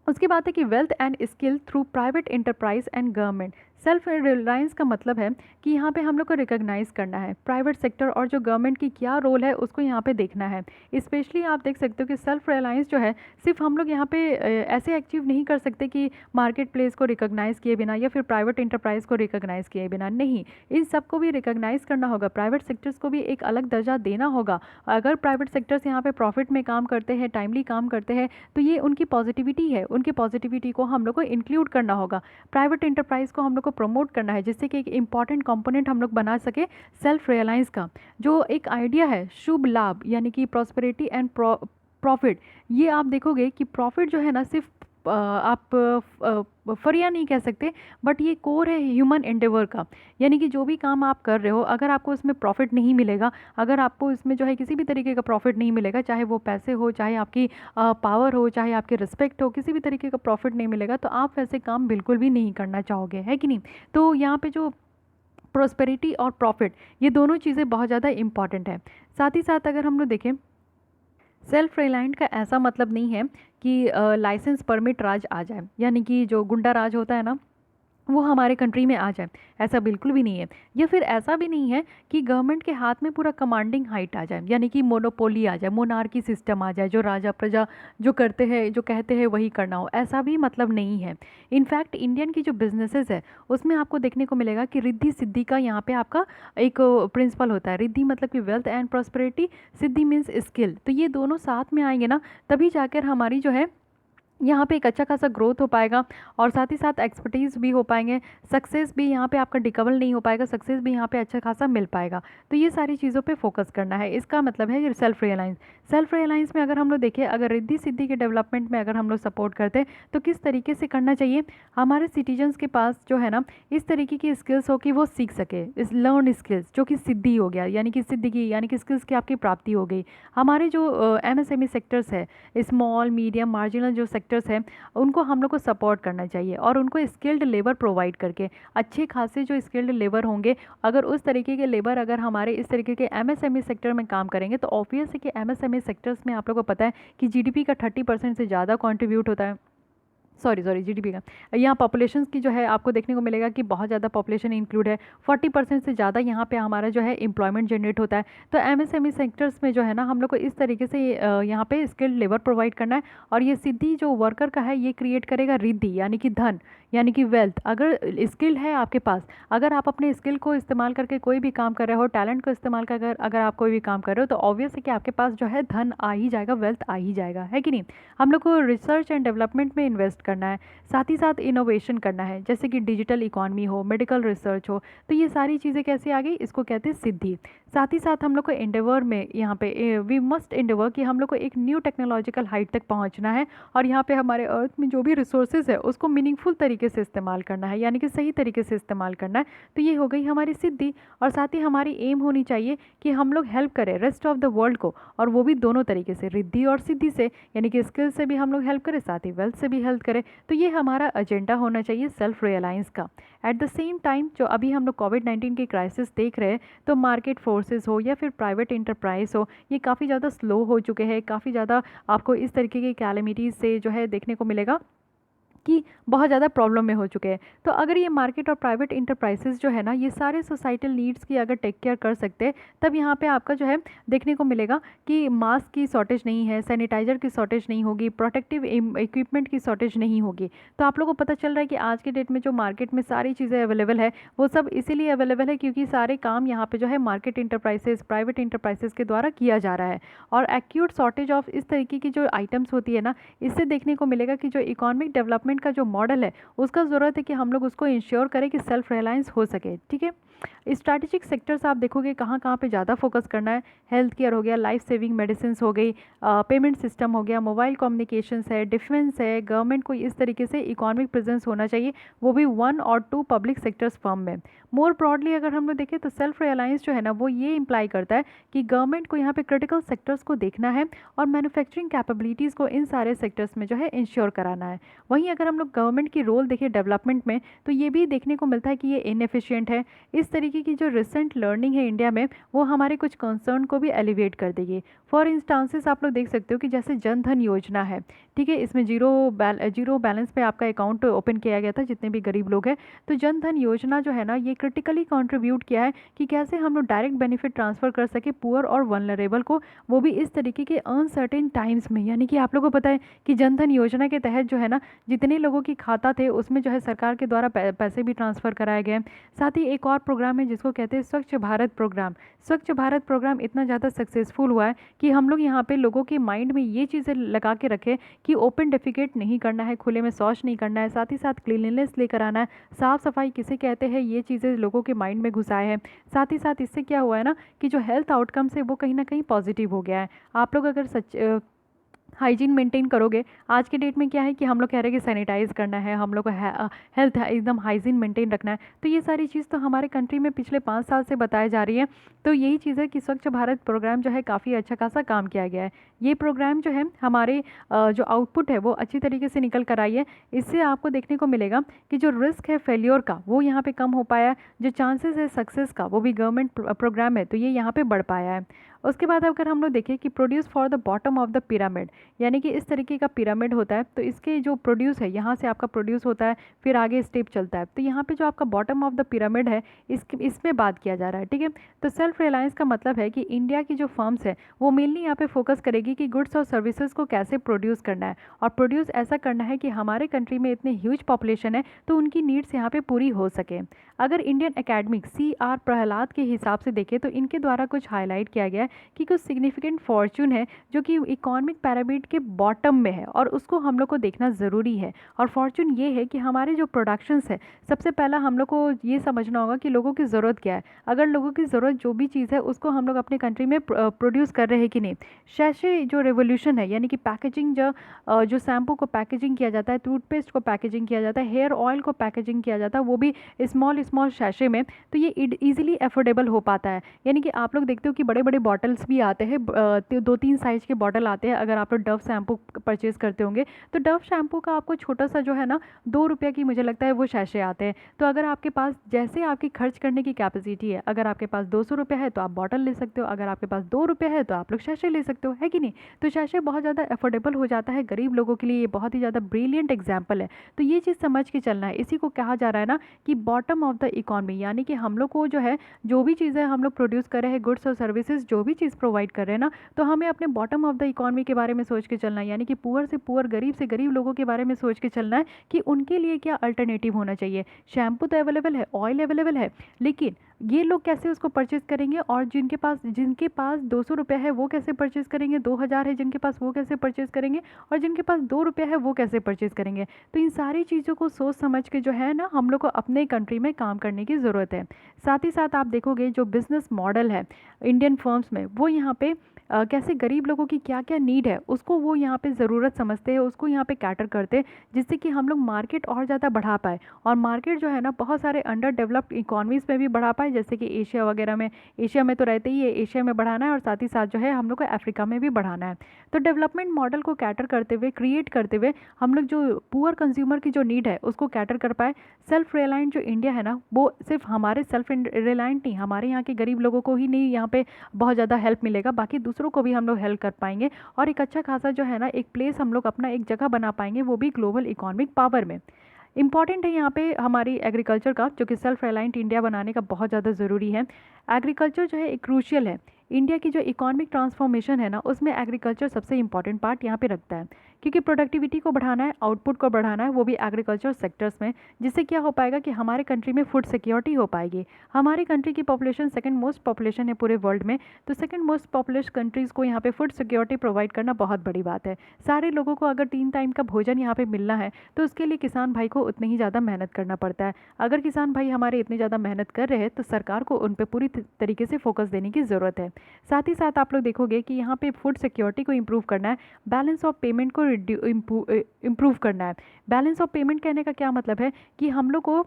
उसकी बात है कि wealth and skill through private enterprise and government. Self reliance का मतलब है कि यहाँ पे हम लोग को रिकॉग्नाइज करना है प्राइवेट सेक्टर और जो गवर्नमेंट की क्या रोल है उसको यहाँ पे देखना है। स्पेशली आप देख सकते हो कि सेल्फ रिलायंस जो है सिर्फ हम लोग यहाँ पे ऐसे अचीव नहीं कर सकते कि मार्केट प्लेस को रिकॉग्नाइज किए बिना या फिर प्राइवेट एंटरप्राइज को रिकॉग्नाइज किए बिना, नहीं, इन सबको भी रिकॉग्नाइज करना होगा, प्राइवेट सेक्टर्स को भी एक अलग दर्जा देना होगा। अगर प्राइवेट सेक्टर्स यहाँ पे प्रॉफिट में काम करते हैं, टाइमली काम करते हैं, तो ये उनकी पॉजिटिविटी है, उनकी पॉजिटिविटी को हम लोग को इंक्लूड करना होगा। प्राइवेट एंटरप्राइज को हम लोग को प्रमोट करना है जिससे कि एक इंपॉर्टेंट कंपोनेंट हम लोग बना सके सेल्फ रियलाइंस का। जो एक आइडिया है शुभ लाभ यानी कि प्रॉस्पेरिटी एंड प्रॉफिट, ये आप देखोगे कि प्रॉफिट जो है ना सिर्फ आप फरिया नहीं कह सकते, बट ये कोर है ह्यूमन एंडेवर का। यानी कि जो भी काम आप कर रहे हो अगर आपको इसमें प्रॉफिट नहीं मिलेगा, अगर आपको इसमें जो है किसी भी तरीके का प्रॉफिट नहीं मिलेगा, चाहे वो पैसे हो, चाहे आपकी पावर हो, चाहे आपकी रिस्पेक्ट हो, किसी भी तरीके का प्रॉफिट नहीं मिलेगा तो आप वैसे काम बिल्कुल भी नहीं करना चाहोगे, है कि नहीं। तो यहाँ पे जो प्रोस्पेरिटी और प्रॉफिट, ये दोनों चीज़ें बहुत ज़्यादा इंपॉर्टेंट है। साथ ही साथ अगर हम लोग देखें, सेल्फ रिलायंट का ऐसा मतलब नहीं है कि लाइसेंस परमिट राज आ जाए, यानी कि जो गुंडा राज होता है ना वो हमारे कंट्री में आ जाए, ऐसा बिल्कुल भी नहीं है। या फिर ऐसा भी नहीं है कि गवर्नमेंट के हाथ में पूरा कमांडिंग हाइट आ जाए, यानी कि मोनोपोली आ जाए, मोनार्की सिस्टम आ जाए, जो राजा प्रजा जो करते हैं, जो कहते हैं वही करना हो, ऐसा भी मतलब नहीं है। इनफैक्ट इंडियन की जो बिजनेसेस है उसमें आपको देखने को मिलेगा कि रिद्धि सिद्धि का यहाँ पे आपका एक प्रिंसिपल होता है। रिद्धि मतलब कि wealth and prosperity, Siddhi means skill. तो ये दोनों साथ में आएंगे ना तभी जाकर हमारी जो है यहाँ पे एक अच्छा खासा ग्रोथ हो पाएगा और साथ ही साथ एक्सपर्टीज़ भी हो पाएंगे, सक्सेस भी यहाँ पे आपका डिकबल नहीं हो पाएगा, सक्सेस भी यहाँ पे अच्छा खासा मिल पाएगा। तो ये सारी चीज़ों पे फोकस करना है, इसका मतलब है सेल्फ रियलाइंस। सेल्फ रियलाइंस में अगर हम लोग देखें, अगर रिद्धि सिद्धि के डेवलपमेंट में अगर हम लोग सपोर्ट करते हैं तो किस तरीके से करना चाहिए, हमारे सिटीजन्स के पास जो है ना इस तरीके की स्किल्स हो कि वो सीख सके, इस लर्न स्किल्स जो कि सिद्धि हो गया, यानी कि सिद्धि की यानी कि स्किल्स की आपकी प्राप्ति हो गई। हमारे जो MSME सेक्टर्स है, स्मॉल मीडियम मार्जिनल जो सेक्टर्स है, उनको हम लोग को सपोर्ट करना चाहिए और उनको स्किल्ड लेबर प्रोवाइड करके, अच्छे खासे जो स्किल्ड लेबर होंगे, अगर उस तरीके के लेबर अगर हमारे इस तरीके के MSME सेक्टर में काम करेंगे तो ऑब्वियस है कि MSME सेक्टर्स में आप लोगों को पता है कि GDP का 30% से ज़्यादा कंट्रीब्यूट होता है। सॉरी जीडीपी का, यहाँ पॉपुलेशन की जो है आपको देखने को मिलेगा कि बहुत ज़्यादा पॉपुलेशन इंक्लूड है। 40% से ज़्यादा यहाँ पे हमारा जो है एम्प्लॉयमेंट जनरेट होता है। तो एमएसएमई सेक्टर्स में जो है ना हम लोग को इस तरीके से यहाँ पे स्किल्ड लेबर प्रोवाइड करना है। और ये सिद्धि जो वर्कर का है ये क्रिएट करेगा रिद्धि यानी कि धन, यानी कि वेल्थ। अगर स्किल है आपके पास, अगर आप अपने स्किल को इस्तेमाल करके कोई भी काम कर रहे हो, टैलेंट को इस्तेमाल कर अगर आप कोई भी काम कर रहे हो, तो ऑब्वियस है कि आपके पास जो है धन आ ही जाएगा, वेल्थ आ ही जाएगा, है कि नहीं। हम लोग को रिसर्च एंड डेवलपमेंट में इन्वेस्ट करना है, साथ ही साथ इनोवेशन करना है, जैसे कि डिजिटल इकॉनमी हो, मेडिकल रिसर्च हो। तो ये सारी चीज़ें कैसे आ गई, इसको कहते हैं सिद्धि। साथ ही साथ हम लोग को एंडेवर में यहाँ पे वी मस्ट एंडेवर कि हम लोग को एक न्यू टेक्नोलॉजिकल हाइट तक पहुँचना है। और यहाँ पे हमारे अर्थ में जो भी रिसोर्सेज है उसको मीनिंगफुल तरीके से इस्तेमाल करना है, यानी कि सही तरीके से इस्तेमाल करना है। तो ये हो गई हमारी सिद्धि। और साथ ही हमारी एम होनी चाहिए कि हम लोग हेल्प करें रेस्ट ऑफ द वर्ल्ड को, और वो भी दोनों तरीके से, रिद्धि और सिद्धि से, यानी कि स्किल से भी हम लोग हेल्प करें, साथ ही वेल्थ से भी हेल्प करें। तो ये हमारा एजेंडा होना चाहिए सेल्फ रियलाइंस का। एट द सेम टाइम जो अभी हम लोग कोविड-19 की क्राइसिस देख रहे हैं, तो मार्केट फोर्सेस हो या फिर प्राइवेट इंटरप्राइज हो, ये काफ़ी ज़्यादा स्लो हो चुके हैं। काफ़ी ज़्यादा आपको इस तरीके की कैलेमिटीज़ से जो है देखने को मिलेगा कि बहुत ज़्यादा प्रॉब्लम में हो चुके हैं। तो अगर ये मार्केट और प्राइवेट इंटरप्राइजेस जो है ना, ये सारे सोसाइटल नीड्स की अगर टेक केयर कर सकते हैं, तब यहाँ पे आपका जो है देखने को मिलेगा कि मास्क की शॉर्टेज नहीं है, सैनिटाइज़र की शॉर्टेज नहीं होगी, प्रोटेक्टिव इक्विपमेंट की शॉर्टेज नहीं होगी। तो आप लोगों को पता चल रहा है कि आज के डेट में जो मार्केट में सारी चीज़ें अवेलेबल है, वो सब इसीलिए अवेलेबल है क्योंकि सारे काम यहाँ पे जो है मार्केट इंटरप्राइजेस, प्राइवेट इंटरप्राइजेस के द्वारा किया जा रहा है। और एक्यूट शॉर्टेज ऑफ इस तरीके की जो आइटम्स होती है ना, इससे देखने को मिलेगा कि जो इकोनॉमिक डेवलपमेंट का जो मॉडल है, उसका ज़रूरत है कि हम लोग उसको इंश्योर करें कि सेल्फ रिलायंस हो सके, ठीक है। स्ट्रैटेजिक सेक्टर्स आप देखोगे कहाँ कहाँ पे ज़्यादा फोकस करना है, हेल्थ केयर हो गया, लाइफ सेविंग मेडिसिन हो गई, पेमेंट सिस्टम हो गया, मोबाइल कम्युनिकेशंस है, डिफेंस है। गवर्नमेंट को इस तरीके से इकोनॉमिक प्रेजेंस होना चाहिए, वो भी 1 और 2 पब्लिक सेक्टर्स फर्म में। मोर ब्रॉडली अगर हम लोग देखें तो सेल्फ रिलायंस जो है ना, वो ये इंप्लाई करता है कि गवर्नमेंट को यहाँ पे क्रिटिकल सेक्टर्स को देखना है और मैन्युफैक्चरिंग कैपेबिलिटीज़ को इन सारे सेक्टर्स में जो है इंश्योर कराना है। वहीं अगर हम लोग गवर्नमेंट की रोल देखें डेवलपमेंट में, तो ये भी देखने को मिलता है कि ये इनएफिशिएंट है। इस तरीके की जो रिसेंट लर्निंग है इंडिया में, वो हमारे कुछ कंसर्न को भी एलिवेट कर देगी। फॉर इंस्टांसेस आप लोग देख सकते हो कि जैसे जन धन योजना है, ठीक है, इसमें जीरो बैलेंस पे आपका अकाउंट ओपन किया गया था जितने भी गरीब लोग हैं। तो जन धन योजना जो है ना, ये क्रिटिकली कंट्रीब्यूट किया है कि कैसे हम लोग डायरेक्ट बेनिफिट ट्रांसफ़र कर सके पुअर और वल्नरेबल को, वो भी इस तरीके के अनसर्टेन टाइम्स में। यानी कि आप लोगों को पता है कि जन धन योजना के तहत जो है ना, जितने लोगों की खाता थे उसमें जो है सरकार के द्वारा पैसे भी ट्रांसफ़र कराए गए। साथ ही एक और प्रोग्राम है जिसको कहते हैं स्वच्छ भारत प्रोग्राम। स्वच्छ भारत प्रोग्राम इतना ज़्यादा सक्सेसफुल हुआ है कि हम लोग यहाँ पे लोगों के माइंड में ये चीज़ें लगा के रखें कि ओपन डेफिकेट नहीं करना है, खुले में शौच नहीं करना है, साथ ही साथ क्लीनलीनेस लेकर आना है, साफ़ सफाई किसे कहते हैं, ये चीज़ें लोगों के माइंड में घुसाए हैं। साथ ही साथ इससे क्या हुआ है ना कि जो हेल्थ आउटकम्स है वो कहीं ना कहीं पॉजिटिव हो गया है। आप लोग अगर हाइजीन मेंटेन करोगे, आज के डेट में क्या है कि हम लोग कह रहे हैं कि सैनिटाइज़ करना है, हम लोग को हेल्थ एकदम हाइजीन मेंटेन रखना है। तो ये सारी चीज़ तो हमारे कंट्री में पिछले 5 साल से बताई जा रही है। तो यही चीज़ है कि स्वच्छ भारत प्रोग्राम जो है काफ़ी अच्छा खासा काम किया गया है। ये प्रोग्राम जो है हमारे जो आउटपुट है वो अच्छी तरीके से निकल कर आई है। इससे आपको देखने को मिलेगा कि जो रिस्क है फेल्योर का वो यहाँ पे कम हो पाया है, जो चांसेस है सक्सेस का वो भी गवर्नमेंट प्रोग्राम है तो ये यहाँ पे बढ़ पाया है। उसके बाद अगर हम लोग देखें कि produce for the bottom of the pyramid, यानी कि इस तरीके का पिरामिड होता है, तो इसके जो प्रोड्यूस है यहाँ से आपका प्रोड्यूस होता है, फिर आगे स्टेप चलता है। तो यहाँ पे जो आपका बॉटम ऑफ द पिरामिड है इसमें बात किया जा रहा है, ठीक है। तो सेल्फ रिलायंस का मतलब है कि इंडिया की जो फर्म्स है वो मेनली यहाँ पे फोकस करेगी कि गुड्स और सर्विसेज को कैसे प्रोड्यूस करना है, और प्रोड्यूस ऐसा करना है कि हमारे कंट्री में इतने ह्यूज पॉपुलेशन है तो उनकी नीड्स यहाँ पे पूरी हो सके। अगर इंडियन एकेडमिक CR प्रहलाद के हिसाब से देखें तो इनके द्वारा कुछ हाईलाइट किया गया है कि कुछ सिग्निफिकेंट फॉर्चून है जो कि इकोनॉमिक पिरामिड के बॉटम में है और उसको हम लोग को देखना ज़रूरी है। और फॉर्चून ये है कि हमारे जो प्रोडक्शंस है, सबसे पहला हम लोग को ये समझना होगा कि लोगों की ज़रूरत क्या है। अगर लोगों की ज़रूरत जो भी चीज़ है उसको हम लोग अपने कंट्री में प्रोड्यूस कर रहे हैं कि नहीं। शैशे जो रेवोल्यूशन है, यानी कि पैकेजिंग जो शैम्पू को पैकेजिंग किया जाता है, टूथपेस्ट को पैकेजिंग किया जाता है, हेयर ऑयल को पैकेजिंग किया जाता है, वो भी स्मॉल स्मॉल शैशे में, तो ये ईजिली अफोर्डेबल हो पाता है। यानी कि आप लोग देखते हो कि बड़े बड़े बॉटल्स भी आते हैं, 2-3 साइज़ के बॉटल आते हैं। अगर आप लोग डव शैम्पू परचेज़ करते होंगे तो डव शैम्पू का आपको छोटा सा जो है ना 2 रुपये की मुझे लगता है वो शैशे आते हैं। तो अगर आपके पास जैसे आपकी खर्च करने की कैपेसिटी है, अगर आपके पास 200 रुपये है तो आप बॉटल ले सकते हो, अगर आपके पास 2 रुपये है तो आप लोग शैशे ले सकते हो, है कि नहीं। तो शैशे बहुत ज़्यादा अफोर्डेबल हो जाता है गरीब लोगों के लिए। ये बहुत ही ज़्यादा ब्रिलियंट एग्जाम्पल है। तो ये चीज़ समझ के चलना है। इसी को कहा जा रहा है ना कि बॉटम ऑफ द इकॉनमी, यानी कि हम लोग को जो है जो भी चीज़ें हम लोग प्रोड्यूस कर रहे हैं, गुड्स और सर्विसेज जो भी चीज़ प्रोवाइड कर रहे हैं ना, तो हमें अपने बॉटम ऑफ द इकॉनमी के बारे में सोच के चलना है। यानी कि पुअर से पुअर, गरीब से गरीब लोगों के बारे में सोच के चलना है कि उनके लिए क्या अल्टरनेटिव होना चाहिए। शैम्पू तो अवेलेबल है, ऑयल अवेलेबल है, लेकिन ये लोग कैसे उसको परचेज़ करेंगे, और जिनके पास 200 रुपये है वो कैसे परचेज़ करेंगे, 2000 है जिनके पास वो कैसे परचेज़ करेंगे, और जिनके पास 2 रुपये है वो कैसे परचेज़ करेंगे। तो इन सारी चीज़ों को सोच समझ के जो है ना हम लोग को अपने कंट्री में काम करने की ज़रूरत है। साथ ही साथ आप देखोगे जो बिज़नेस मॉडल है इंडियन फर्म्स में, वो यहाँ पे कैसे गरीब लोगों की क्या क्या नीड है उसको वो यहाँ पे ज़रूरत समझते हैं, उसको यहाँ पे कैटर करते हैं, जिससे कि हम लोग मार्केट और ज़्यादा बढ़ा पाए। और मार्केट जो है ना बहुत सारे अंडर डेवलप्ड इकोनॉमीज़ में भी बढ़ा पाए, जैसे कि एशिया वगैरह में। एशिया में तो रहते ही है, एशिया में बढ़ाना है, और साथ ही साथ जो है हम लोग को अफ्रीका में भी बढ़ाना है। तो डेवलपमेंट मॉडल को कैटर करते हुए, क्रिएट करते हुए, हम लोग जो पुअर कंज्यूमर की जो नीड है उसको कैटर कर पाए। सेल्फ रिलायंट जो इंडिया है ना, वो सिर्फ हमारे सेल्फ रिलायंट नहीं, हमारे यहाँ के गरीब लोगों को ही नहीं यहाँ पे बहुत ज़्यादा हेल्प मिलेगा, बाकी दूसरों को भी हम लोग हेल्प कर पाएंगे। और एक अच्छा खासा जो है ना एक प्लेस हम लोग अपना एक जगह बना पाएंगे, वो भी ग्लोबल इकोनॉमिक पावर में। इंपॉर्टेंट है यहाँ पे हमारी एग्रीकल्चर का, जो कि सेल्फ रिलायंट इंडिया बनाने का बहुत ज़्यादा ज़रूरी है। एग्रीकल्चर जो है एक क्रूशियल है। इंडिया की जो इकोनॉमिक ट्रांसफॉर्मेशन है ना, उसमें एग्रीकल्चर सबसे इंपॉर्टेंट पार्ट यहाँ पे रखता है, क्योंकि प्रोडक्टिविटी को बढ़ाना है, आउटपुट को बढ़ाना है, वो भी एग्रीकल्चर सेक्टर्स में। जिससे क्या हो पाएगा कि हमारे कंट्री में फूड सिक्योरिटी हो पाएगी। हमारी कंट्री की पॉपुलेशन सेकंड मोस्ट पॉपुलेशन है पूरे वर्ल्ड में, तो सेकंड मोस्ट पॉपुलस कंट्रीज़ को यहाँ पे फूड सिक्योरिटी प्रोवाइड करना बहुत बड़ी बात है। सारे लोगों को अगर 3 टाइम का भोजन यहाँ पे मिलना है, तो उसके लिए किसान भाई को उतनी ही ज़्यादा मेहनत करना पड़ता है। अगर किसान भाई हमारे इतनी ज़्यादा मेहनत कर रहे हैं, तो सरकार को उन पर पूरी तरीके से फोकस देने की ज़रूरत है। साथ ही साथ आप लोग देखोगे कि यहाँ पे फूड सिक्योरिटी को इम्प्रूव करना है, बैलेंस ऑफ पेमेंट को इम्प्रूव करना है। बैलेंस ऑफ पेमेंट कहने का क्या मतलब है कि हम लोग को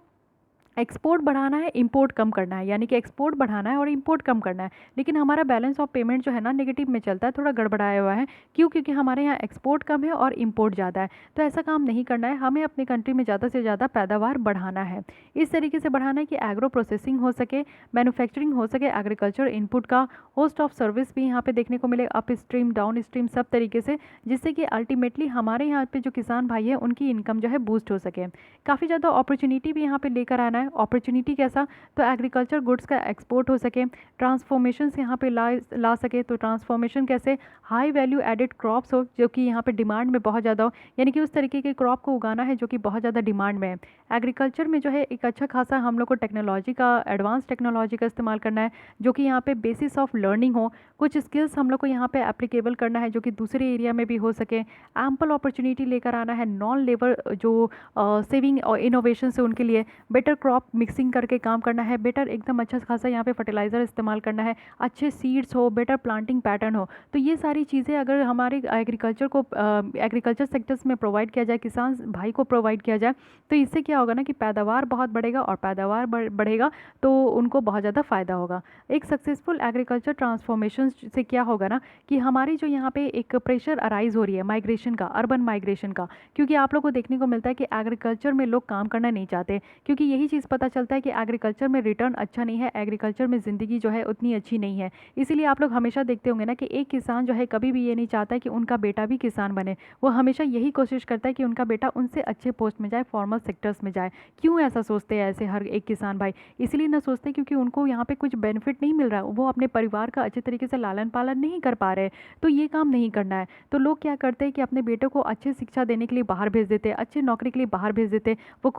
एक्सपोर्ट बढ़ाना है, इंपोर्ट कम करना है, यानी कि एक्सपोर्ट बढ़ाना है और इंपोर्ट कम करना है। लेकिन हमारा बैलेंस ऑफ पेमेंट जो है ना नेगेटिव में चलता है, थोड़ा गड़बड़ाया हुआ है। क्यों? क्योंकि हमारे यहाँ एक्सपोर्ट कम है और इंपोर्ट ज़्यादा है। तो ऐसा काम नहीं करना है, हमें अपनी कंट्री में ज़्यादा से ज़्यादा पैदावार बढ़ाना है। इस तरीके से बढ़ाना है कि एग्रो प्रोसेसिंग हो सके, मैन्युफैक्चरिंग हो सके, एग्रीकल्चर इनपुट का होस्ट ऑफ सर्विस भी यहाँ पे देखने को मिले, अप स्ट्रीम डाउन स्ट्रीम सब तरीके से, जिससे कि अल्टीमेटली हमारे यहाँ पे जो किसान भाई है उनकी इनकम जो है बूस्ट हो सके। काफ़ी ज़्यादा अपॉर्चुनिटी भी यहाँ पे लेकर आना है। अपॉर्चुनिटी कैसा? तो एग्रीकल्चर गुड्स का एक्सपोर्ट हो सके, ट्रांसफॉर्मेशन यहाँ पे ला सके। तो ट्रांसफॉर्मेशन कैसे? हाई वैल्यू एडेड क्रॉप्स हो, जो कि यहाँ पे डिमांड में बहुत ज़्यादा हो, यानी कि उस तरीके के क्रॉप को उगाना है जो कि बहुत ज़्यादा डिमांड में है। एग्रीकल्चर में जो है एक अच्छा खासा हम लोग को टेक्नोलॉजी का, एडवांस टेक्नोलॉजी का इस्तेमाल करना है, जो कि यहाँ पे बेसिस ऑफ लर्निंग हो। कुछ स्किल्स हम लोग को यहाँ पे एप्लीकेबल करना है जो कि दूसरे एरिया में भी हो सके। एम्पल अपॉर्चुनिटी लेकर आना है नॉन लेबर जो सेविंग और इनोवेशन से उनके लिए। बेटर क्रॉप मिक्सिंग करके काम करना है, बेटर एकदम अच्छा खासा यहाँ पे फर्टिलाइज़र इस्तेमाल करना है, अच्छे सीड्स हो, बेटर प्लांटिंग पैटर्न हो। तो ये सारी चीज़ें अगर हमारे एग्रीकल्चर सेक्टर्स में प्रोवाइड किया जाए, किसान भाई को प्रोवाइड किया जाए, तो इससे क्या होगा ना कि पैदावार बहुत बढ़ेगा, और पैदावार बढ़ेगा तो उनको बहुत ज़्यादा फ़ायदा होगा। एक सक्सेसफुल एग्रीकल्चर ट्रांसफॉर्मेशन से क्या होगा ना कि हमारी जो यहाँ पे एक प्रेशर अराइज हो रही है माइग्रेशन का, अर्बन माइग्रेशन का, क्योंकि आप लोग को देखने को मिलता है कि एग्रीकल्चर में लोग काम करना नहीं चाहते, क्योंकि यही चीज़ पता चलता है कि एग्रीकल्चर में रिटर्न अच्छा नहीं है, एग्रीकल्चर में ज़िंदगी जो है उतनी अच्छी नहीं है। इसीलिए आप लोग हमेशा देखते होंगे ना कि एक किसान जो है कभी भी ये नहीं चाहता है कि उनका बेटा भी किसान बने। वो हमेशा यही कोशिश करता है कि उनका बेटा उनसे अच्छे पोस्ट में जाए, फॉर्मल सेक्टर्स में जाए। क्यों ऐसा सोचते हैं ऐसे हर एक किसान भाई? इसलिए ना सोचते क्योंकि उनको यहाँ पे कुछ बेनिफिट नहीं मिल रहा है, वो अपने परिवार का अच्छे तरीके से लालन पालन नहीं कर पा रहे, तो ये काम नहीं करना है। तो लोग क्या करते हैं कि अपने बेटे को अच्छी शिक्षा देने के लिए बाहर भेज देते, अच्छी नौकरी के लिए बाहर भेज देते। वो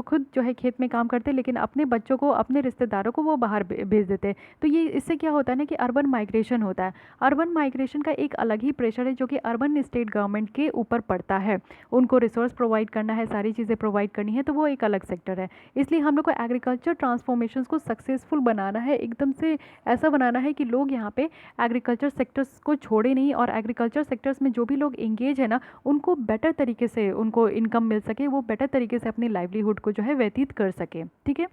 खुद जो है खेत में काम करते, लेकिन अपने बच्चों को, अपने रिश्तेदारों को वो बाहर भेज देते। तो ये इससे क्या होता है ना कि अर्बन माइग्रेशन होता है। अर्बन माइग्रेशन का एक अलग ही प्रेशर है जो कि अर्बन स्टेट गवर्नमेंट के ऊपर पड़ता है। उनको रिसोर्स प्रोवाइड करना है, सारी चीज़ें प्रोवाइड करनी है, तो वो एक अलग सेक्टर है। इसलिए हम लोग को एग्रीकल्चर ट्रांसफॉर्मेशन को सक्सेसफुल बनाना है, एकदम से ऐसा बनाना है कि लोग यहाँ पे एग्रीकल्चर सेक्टर्स को छोड़े नहीं, और एग्रीकल्चर सेक्टर्स में जो भी लोग एंगेज है ना, उनको बेटर तरीके से उनको इनकम मिल सके, वो बेटर तरीके से अपनी लाइवलीहुड को जो है व्यतीत व्यतीत कर सके। ठीक है।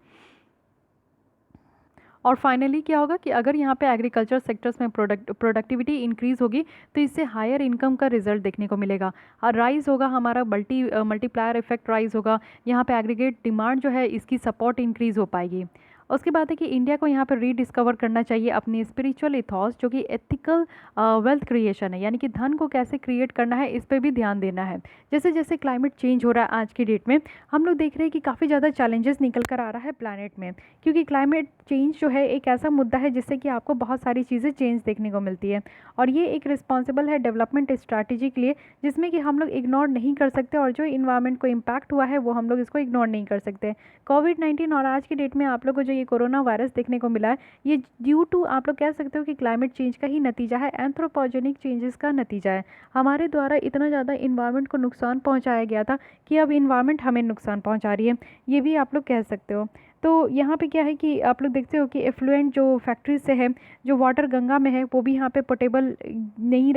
और फाइनली क्या होगा कि अगर यहाँ पे एग्रीकल्चर सेक्टर्स में प्रोडक्टिविटी इंक्रीज होगी तो इससे हायर इनकम का रिजल्ट देखने को मिलेगा और राइज होगा हमारा मल्टीप्लायर इफेक्ट राइज होगा। यहाँ पे एग्रीगेट डिमांड जो है इसकी सपोर्ट इंक्रीज हो पाएगी। उसके बाद है कि इंडिया को यहाँ पर रीडिस्कवर करना चाहिए अपनी स्पिरिचुअल इथॉस जो कि एथिकल वेल्थ क्रिएशन है, यानी कि धन को कैसे क्रिएट करना है इस पर भी ध्यान देना है। जैसे जैसे क्लाइमेट चेंज हो रहा है आज की डेट में हम लोग देख रहे हैं कि काफ़ी ज़्यादा चैलेंजेस निकल कर आ रहा है प्लानट में, क्योंकि क्लाइमेट चेंज जो है एक ऐसा मुद्दा है जिससे कि आपको बहुत सारी चीज़ें चेंज देखने को मिलती है और ये एक रिस्पॉन्सिबल है डेवलपमेंट स्ट्रैटेजी के लिए जिसमें कि हम लोग इग्नोर नहीं कर सकते और जो इन्वायरमेंट को इम्पैक्ट हुआ है वो हम लोग इसको इग्नोर नहीं कर सकते। कोविड-19 और आज की डेट में आप लोग को जो ये कोरोना वायरस देखने को मिला है ये ड्यू टू आप लोग कह सकते हो कि क्लाइमेट चेंज का ही नतीजा है, एंथ्रोपोजेनिक चेंजेस का नतीजा है। हमारे द्वारा इतना ज़्यादा इन्वायरमेंट को नुकसान पहुँचाया गया था कि अब इन्वायरमेंट हमें नुकसान पहुँचा रही है, ये भी आप लोग कह सकते हो। तो यहाँ पे क्या है कि आप लोग देखते हो कि एफ्लुएंट जो फैक्ट्रीज से है जो वाटर गंगा में है वो भी यहाँ पे पोर्टेबल नहीं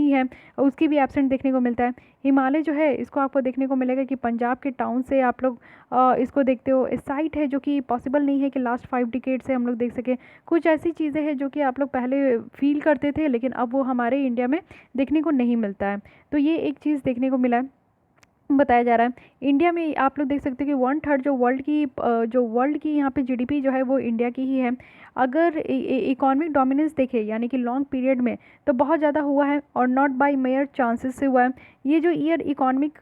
है, उसकी भी एब्सेंट देखने को मिलता है। हिमालय जो है इसको आपको देखने को मिलेगा कि पंजाब के टाउन से आप लोग इसको देखते हो, इस साइट है जो कि पॉसिबल नहीं है कि लास्ट 5 डिकेड से हम लोग देख सकें। कुछ ऐसी चीज़ें हैं जो कि आप लोग पहले फील करते थे लेकिन अब वो हमारे इंडिया में देखने को नहीं मिलता है। तो ये एक चीज़ देखने को मिला है, बताया जा रहा है। इंडिया में आप लोग देख सकते हो कि 1/3 जो वर्ल्ड की यहाँ पे जीडीपी जो है वो इंडिया की ही है। अगर इकोनॉमिक डोमिनेंस देखें यानी कि लॉन्ग पीरियड में तो बहुत ज़्यादा हुआ है और नॉट बाय मेयर चांसेस से हुआ है। ये जो ईयर इकोनॉमिक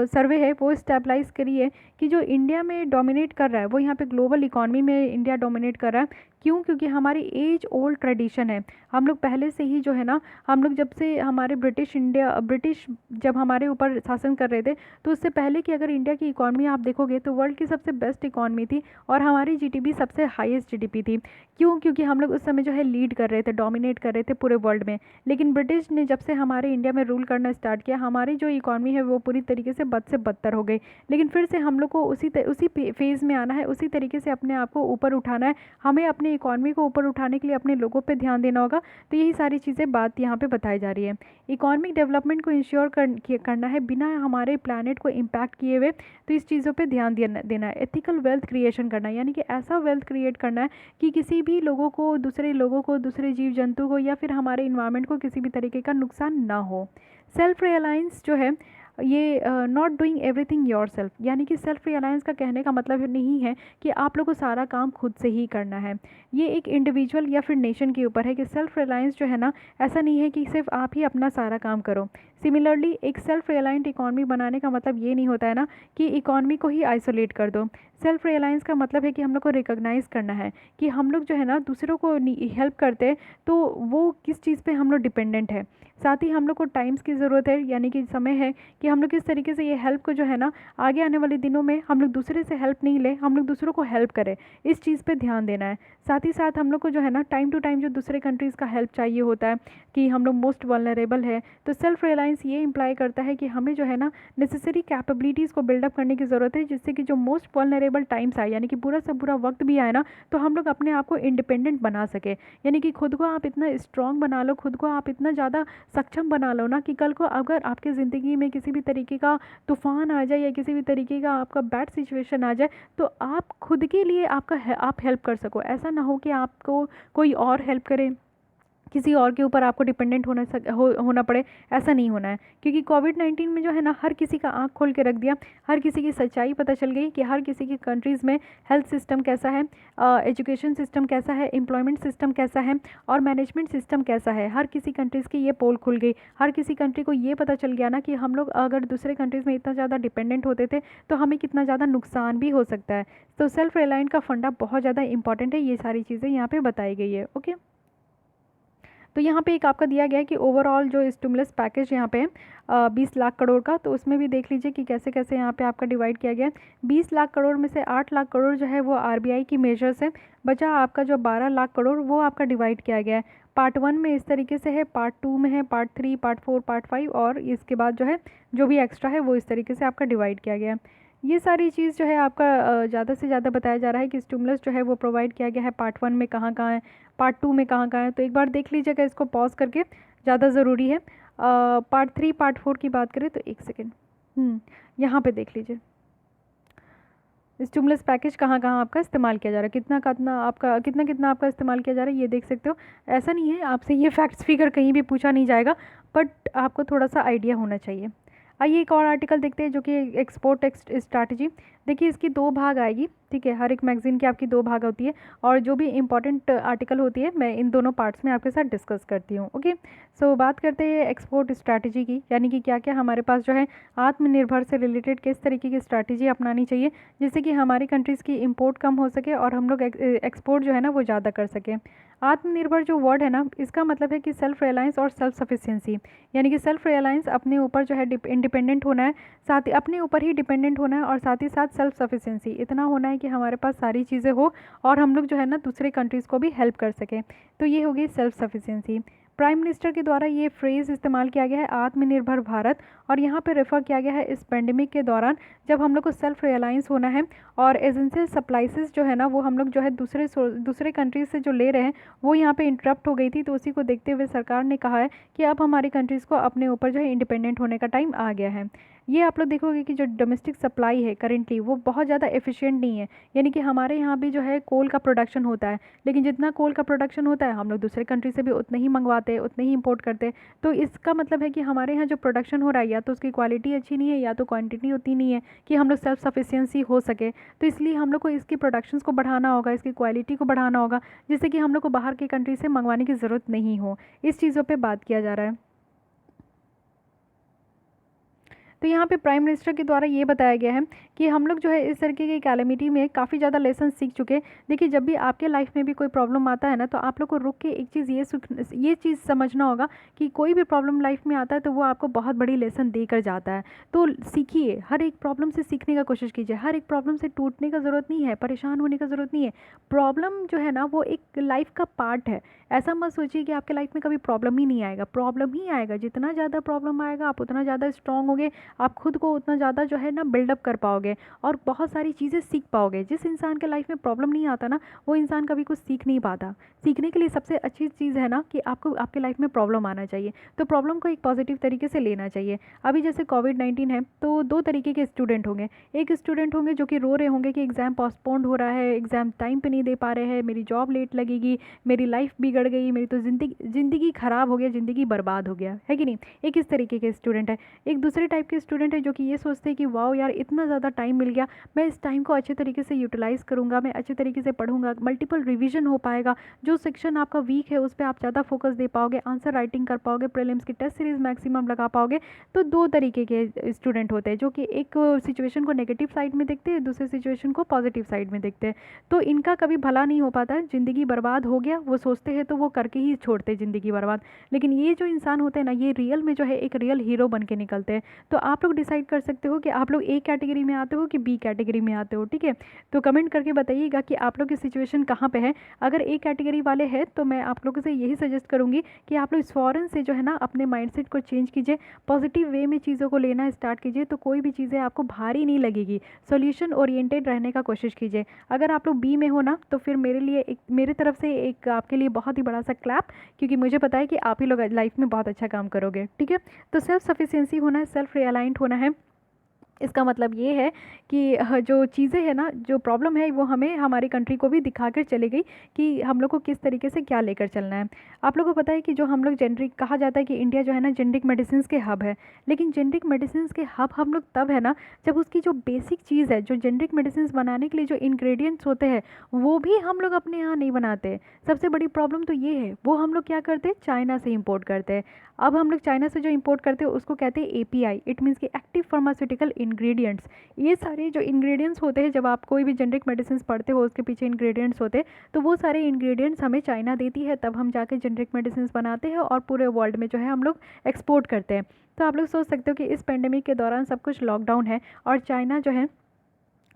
सर्वे है वो स्टेबलाइज करी है कि जो इंडिया में डोमिनेट कर रहा है वो यहाँ पे ग्लोबल इकोनॉमी में इंडिया डोमिनेट कर रहा है। क्यों? क्योंकि हमारी एज ओल्ड ट्रेडिशन है। हम लोग पहले से ही जो है ना, हम लोग जब से हमारे ब्रिटिश जब हमारे ऊपर शासन कर रहे थे तो उससे पहले की अगर इंडिया की इकॉनमी आप देखोगे तो वर्ल्ड की सबसे बेस्ट इकॉनमी थी और हमारी जीडीपी सबसे हाईएस्ट जीडीपी थी। क्यों? क्योंकि हम लोग उस समय जो है लीड कर रहे थे, डोमिनेट कर रहे थे पूरे वर्ल्ड में। लेकिन ब्रिटिश ने जब से हमारे इंडिया में रूल करना स्टार्ट किया हमारी जो इकॉनमी है वो पूरी तरीके से बद से बदतर हो गई। लेकिन फिर से हम लोग को उसी फेज़ में आना है, उसी तरीके से अपने आप को ऊपर उठाना है। हमें अपनी इकॉनमी को ऊपर उठाने के लिए अपने लोगों पर ध्यान देना होगा। तो यही सारी चीज़ें बात यहाँ पर बताई जा रही है। इकॉनमिक डेवलपमेंट को इंश्योर करना है बिना हमारे प्लानट को इम्पैक्ट किए हुए, तो इस चीज़ों पे ध्यान देना है। एथिकल वेल्थ क्रिएशन करना है, यानी कि ऐसा वेल्थ क्रिएट करना है कि किसी भी लोगों को, दूसरे जीव जंतु को या फिर हमारे इन्वायरमेंट को किसी भी तरीके का नुकसान ना हो। सेल्फ रियलाइंस जो है ये not doing everything your self, यानी कि सेल्फ रियलाइंस का कहने का मतलब नहीं है कि आप लोग को सारा काम खुद से ही करना है। ये एक इंडिविजुअल या फिर नेशन के ऊपर है कि सेल्फ रियलाइंस जो है ना, ऐसा नहीं है कि सिर्फ आप ही अपना सारा काम करो। सिमिलरली एक सेल्फ रियलाइंट इकॉनमी बनाने का मतलब ये नहीं होता है ना कि इकॉनमी को ही आइसोलेट कर दो। सेल्फ रियलाइंस का मतलब है कि हम लोग को रिकॉग्नाइज़ करना है कि हम लोग जो है ना दूसरों को हेल्प करते हैं तो वो किस चीज़ पे हम लोग डिपेंडेंट है। साथ ही हम लोग को टाइम्स की ज़रूरत है, यानी कि समय है कि हम लोग किस तरीके से ये हेल्प को जो है ना आगे आने वाले दिनों में हम लोग दूसरे से हेल्प नहीं ले, हम लोग दूसरों को हेल्प करें, इस चीज़ पे ध्यान देना है। साथ ही साथ हम लोग को जो है ना टाइम टू टाइम जो दूसरे कंट्रीज़ का हेल्प चाहिए होता है कि हम लोग मोस्ट वल्नरेबल है, तो सेल्फ रियलाइंस ये इंप्लाई करता है कि हमें जो है ना नेसेसरी कैपेबिलिटीज़ को बिल्डअप करने की ज़रूरत है जिससे कि जो मोस्ट वल्नरेबल टाइम्स आए, यानी कि बुरा से बुरा वक्त भी आए ना, तो हम लोग अपने आप को इंडिपेंडेंट बना सके। यानी कि खुद को आप इतना स्ट्रॉन्ग बना लो, खुद को आप इतना ज़्यादा सक्षम बना लो ना कि कल को अगर आपके ज़िंदगी में किसी भी तरीके का तूफ़ान आ जाए या किसी भी तरीके का आपका बैड सिचुएशन आ जाए तो आप खुद के लिए आप हेल्प कर सको। ऐसा ना हो कि आपको कोई और हेल्प करे, किसी और के ऊपर आपको डिपेंडेंट होना पड़े, ऐसा नहीं होना है। क्योंकि कोविड-19 में जो है ना हर किसी का आँख खोल के रख दिया, हर किसी की सच्चाई पता चल गई कि हर किसी की कंट्रीज़ में हेल्थ सिस्टम कैसा है, एजुकेशन सिस्टम कैसा है, एम्प्लॉयमेंट सिस्टम कैसा है और मैनेजमेंट सिस्टम कैसा है। हर किसी कंट्रीज़ की ये पोल खुल गई, हर किसी कंट्री को ये पता चल गया ना कि हम लोग अगर दूसरे कंट्रीज़ में इतना ज़्यादा डिपेंडेंट होते थे तो हमें कितना ज़्यादा नुकसान भी हो सकता है। तो सेल्फ रिलायंट का फंडा बहुत ज़्यादा इंपॉर्टेंट है, ये सारी चीज़ें यहाँ पर बताई गई है। ओके, तो यहाँ पे एक आपका दिया गया है कि ओवरऑल जो स्टिमुलस पैकेज यहाँ पे है 20 लाख करोड़ का, तो उसमें भी देख लीजिए कि कैसे कैसे यहाँ पे आपका डिवाइड किया गया है। 20 लाख करोड़ में से 8 लाख करोड़ जो है वो आरबीआई की मेजर्स है, बचा आपका जो 12 लाख करोड़ वो आपका डिवाइड किया गया है। पार्ट 1 में इस तरीके से है, पार्ट 2 में है, पार्ट 3, पार्ट 4, पार्ट 5 और इसके बाद जो है जो भी एक्स्ट्रा है वो इस तरीके से आपका डिवाइड किया गया है। ये सारी चीज़ जो है आपका ज़्यादा से ज़्यादा बताया जा रहा है कि स्टिमुलस जो है वो प्रोवाइड किया गया है पार्ट 1 में कहाँ कहाँ है, पार्ट 2 में कहाँ कहाँ है। तो एक बार देख लीजिएगा इसको पॉज करके, ज़्यादा ज़रूरी है। पार्ट 3 पार्ट 4 की बात करें तो एक सेकेंड यहाँ पे देख लीजिए। स्टिमुलस पैकेज कहाँ कहाँ आपका इस्तेमाल किया जा रहा है, कितना कितना आपका इस्तेमाल किया जा रहा है, ये देख सकते हो। ऐसा नहीं है आपसे ये फैक्ट्स फिगर कहीं भी पूछा नहीं जाएगा, बट आपको थोड़ा सा आइडिया होना चाहिए। आइए एक और आर्टिकल देखते हैं जो कि एक्सपोर्ट स्ट्रैटेजी। देखिए इसकी दो भाग आएगी, ठीक है, हर एक मैगजीन की आपकी दो भाग होती है, और जो भी इंपॉर्टेंट आर्टिकल होती है मैं इन दोनों पार्ट्स में आपके साथ डिस्कस करती हूँ। ओके, सो बात करते हैं एक्सपोर्ट स्ट्रैटेजी की, यानी कि क्या क्या हमारे पास जो है आत्मनिर्भर से रिलेटेड किस तरीके की स्ट्रैटेजी अपनानी चाहिए जिससे कि हमारी कंट्रीज़ की इम्पोर्ट कम हो सके और हम लोग एक्सपोर्ट जो है ना वो ज़्यादा कर सकें। आत्मनिर्भर जो वर्ड है ना, इसका मतलब है कि सेल्फ रिलायंस और सेल्फ सफिशिएंसी, यानी कि सेल्फ रिलायंस अपने ऊपर जो है इंडिपेंडेंट होना है, साथ ही अपने ऊपर ही डिपेंडेंट होना है, और साथ ही साथ सेल्फ सफिशिएंसी इतना होना है कि हमारे पास सारी चीज़ें हो और हम लोग जो है ना दूसरे कंट्रीज़ को भी हेल्प कर सकें। तो ये होगी सेल्फ सफिशिएंसी। प्राइम मिनिस्टर के द्वारा ये फ्रेज़ इस्तेमाल किया गया है आत्मनिर्भर भारत, और यहाँ पे रेफ़र किया गया है इस पेंडेमिक के दौरान जब हम लोग को सेल्फ रिलायंस होना है और एसेंशियल सप्लाइसेस जो है ना वो हम लोग जो है दूसरे कंट्रीज से जो ले रहे हैं वो यहाँ पे इंटरप्ट हो गई थी। तो उसी को देखते हुए सरकार ने कहा है कि अब हमारी कंट्रीज़ को अपने ऊपर जो है इंडिपेंडेंट होने का टाइम आ गया है। ये आप लोग देखोगे कि जो डोमेस्टिक सप्लाई है करेंटली वो बहुत ज़्यादा एफिशिएंट नहीं है, यानी कि हमारे यहाँ भी जो है कोल का प्रोडक्शन होता है, लेकिन जितना कोल का प्रोडक्शन होता है हम लोग दूसरे कंट्री से भी उतना ही मंगवाते हैं, उतने ही इंपोर्ट करते हैं। तो इसका मतलब है कि हमारे यहाँ जो प्रोडक्शन हो रहा है या तो उसकी क्वालिटी अच्छी नहीं है या तो क्वांटिटी उतनी नहीं है कि हम लोग सेल्फ सफिशिएंसी हो सके। तो इसलिए हम लोग को इसकी प्रोडक्शंस को बढ़ाना होगा, इसकी क्वालिटी को बढ़ाना होगा, जिससे कि हम लोग को बाहर के कंट्री से मंगवाने की ज़रूरत नहीं हो। इस चीज़ों पर बात किया जा रहा है। तो यहाँ पे प्राइम मिनिस्टर के द्वारा ये बताया गया है कि हम लोग जो है इस तरीके की कैलेमिटी में काफ़ी ज़्यादा लेसन सीख चुके हैं। देखिए जब भी आपके लाइफ में भी कोई प्रॉब्लम आता है ना, तो आप लोग को रुक के एक चीज़ ये चीज़ समझना होगा कि कोई भी प्रॉब्लम लाइफ में आता है तो वो आपको बहुत बड़ी लेसन देकर जाता है। तो सीखिए, हर एक प्रॉब्लम से सीखने का कोशिश कीजिए, हर एक प्रॉब्लम से टूटने का ज़रूरत नहीं है, परेशान होने का ज़रूरत नहीं है। प्रॉब्लम जो है ना वो एक लाइफ का पार्ट है। ऐसा मत सोचिए कि आपके लाइफ में कभी प्रॉब्लम ही नहीं आएगा, प्रॉब्लम ही आएगा। जितना ज़्यादा प्रॉब्लम आएगा आप उतना ज़्यादा स्ट्रांग होगे, आप खुद को उतना ज़्यादा जो है ना बिल्डअप कर पाओगे और बहुत सारी चीज़ें सीख पाओगे। जिस इंसान के लाइफ में प्रॉब्लम नहीं आता ना वो इंसान कभी कुछ सीख नहीं पाता। सीखने के लिए सबसे अच्छी चीज़ है ना कि आपको आपके लाइफ में प्रॉब्लम आना चाहिए, तो प्रॉब्लम को एक पॉजिटिव तरीके से लेना चाहिए। अभी जैसे कोविड-19 है तो दो तरीके के स्टूडेंट होंगे। एक स्टूडेंट होंगे जो कि रो रहे होंगे कि एग्ज़ाम पोस्टपोन्ड हो रहा है, एग्ज़ाम टाइम पे नहीं दे पा रहे हैं, मेरी जॉब लेट लगेगी, मेरी लाइफ बिगड़ गई, मेरी तो ज़िंदगी ख़राब हो गया, ज़िंदगी बर्बाद हो गया, है कि नहीं। एक इस तरीके के स्टूडेंट है। एक दूसरे टाइप के स्टूडेंट है जो कि ये सोचते हैं कि वाओ यार इतना ज़्यादा टाइम मिल गया, मैं इस टाइम को अच्छे तरीके से यूटिलाइज़ करूँगा, मैं अच्छे तरीके से पढ़ूंगा, मल्टीपल रिवीजन हो पाएगा, जो सेक्शन आपका वीक है उस पर आप ज़्यादा फोकस दे पाओगे, आंसर राइटिंग कर पाओगे, प्रीलिम्स की टेस्ट सीरीज मैक्सिमम लगा पाओगे। तो दो तरीके के स्टूडेंट होते हैं जो कि एक सिचुएशन को नेगेटिव साइड में देखते हैं, दूसरे सिचुएशन को पॉजिटिव साइड में देखते हैं। तो इनका कभी भला नहीं हो पाता है, ज़िंदगी बर्बाद हो गया वो सोचते हैं तो वो करके ही छोड़ते ज़िंदगी बर्बाद। लेकिन ये जो इंसान होते हैं ना ये रियल में जो है एक रियल हीरो बन के निकलते हैं। तो आप लोग डिसाइड कर सकते हो कि आप लोग ए कैटेगरी में आते हो कि बी कैटेगरी में आते हो, ठीक है। तो कमेंट करके बताइएगा कि आप लोग की सिचुएशन कहाँ पे है। अगर ए कैटेगरी वाले हैं तो मैं आप लोगों से यही सजेस्ट करूँगी कि आप लोग इस फ़ौरन से जो है ना अपने माइंडसेट को चेंज कीजिए, पॉजिटिव वे में चीज़ों को लेना स्टार्ट कीजिए, तो कोई भी चीज़ें आपको भारी नहीं लगेगी। सॉल्यूशन ओरिएंटेड रहने का कोशिश कीजिए। अगर आप लोग बी में हो ना तो फिर मेरे तरफ से एक आपके लिए बहुत ही बड़ा सा क्लैप, क्योंकि मुझे पता है कि आप ही लोग लाइफ में बहुत अच्छा काम करोगे, ठीक है। तो सेल्फ सफिशिएंसी होना है, सेल्फ रियलाइंट होना है। इसका मतलब ये है कि जो चीज़ें हैं ना, जो प्रॉब्लम है वो हमें हमारी कंट्री को भी दिखा कर चली गई कि हम लोग को किस तरीके से क्या लेकर चलना है। आप लोगों को पता है कि जो हम लोग जेनरिक कहा जाता है कि इंडिया जो है ना जेनरिक मेडिसिन के हब है, लेकिन जेनरिक मेडिसिन के हब हम लोग तब है ना जब उसकी जो बेसिक चीज़ है, जो जेनरिक मेडिसिन बनाने के लिए जो इंग्रेडिएंट्स होते हैं वो भी हम लोग अपने यहाँ नहीं बनाते। सबसे बड़ी प्रॉब्लम तो ये है, वो हम लोग क्या करते हैं, चाइना से इम्पोर्ट करते हैं। अब हम लोग चाइना से जो इंपोर्ट करते हैं उसको कहते हैं एपीआई, इट मीन्स कि एक्टिव फार्मास्यूटिकल इंग्रेडिएंट्स। ये सारे जो इंग्रेडिएंट्स होते हैं, जब आप कोई भी जेनरिक मेडिसिन पढ़ते हो उसके पीछे इंग्रेडिएंट्स होते हैं, तो वो सारे इंग्रेडिएंट्स हमें चाइना देती है, तब हम जाके जेनरिक मेडिसिन बनाते हैं और पूरे वर्ल्ड में जो है हम लोग एक्सपोर्ट करते हैं। तो आप लोग सोच सकते हो कि इस पेंडेमिक के दौरान सब कुछ लॉकडाउन है और चाइना जो है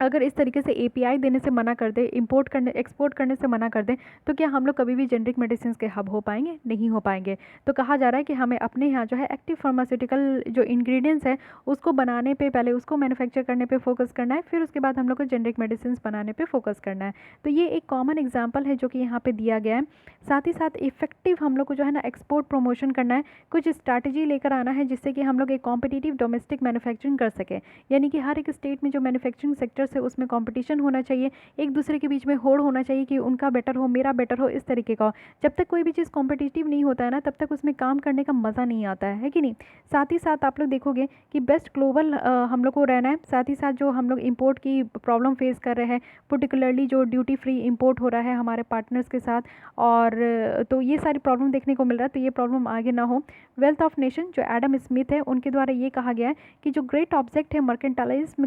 अगर इस तरीके से एपीआई देने से मना कर दे, एक्सपोर्ट करने से मना कर दें, तो क्या हम लोग कभी भी जेनरिक मेडिसिन के हब हो पाएंगे? नहीं हो पाएंगे। तो कहा जा रहा है कि हमें अपने यहाँ जो है एक्टिव फार्मास्यूटिकल जो इंग्रेडिएंट्स है उसको बनाने पे, पहले उसको मैन्युफैक्चर करने पे फोकस करना है, फिर उसके बाद हम लोग को जेनरिक मेडिसिन बनाने पे फोकस करना है। तो ये एक कॉमन एग्जाम्पल है जो कि यहाँ पे दिया गया है। साथ ही साथ इफेक्टिव हम लोग को जो है ना एक्सपोर्ट प्रमोशन करना है, कुछ स्ट्रैटेजी लेकर आना है जिससे कि हम लोग एक कॉम्पिटिटिव डोमेस्टिक मैन्युफैक्चरिंग कर सकें। यानी कि हर एक स्टेट में जो मैन्युफैक्चरिंग सेक्टर सेक्टर से उसमें कंपटीशन होना चाहिए, एक दूसरे के बीच में होड़ होना चाहिए कि उनका बेटर हो, मेरा बेटर हो, इस तरीके का हो। जब तक कोई भी चीज़ कॉम्पिटिटिव नहीं होता है ना, तब तक उसमें काम करने का मज़ा नहीं आता है कि नहीं। साथ ही साथ आप लोग देखोगे कि बेस्ट ग्लोबल हम लोग को रहना है। साथ ही साथ जो हम लोग इम्पोर्ट की प्रॉब्लम फेस कर रहे हैं, पर्टिकुलरली जो ड्यूटी फ्री इम्पोर्ट हो रहा है हमारे पार्टनर्स के साथ, और तो ये सारी प्रॉब्लम देखने को मिल रहा है, तो ये प्रॉब्लम आगे ना हो। वेल्थ ऑफ नेशन जो एडम स्मिथ है, उनके द्वारा ये कहा गया है कि जो ग्रेट ऑब्जेक्ट है मर्केंटाइलिज्म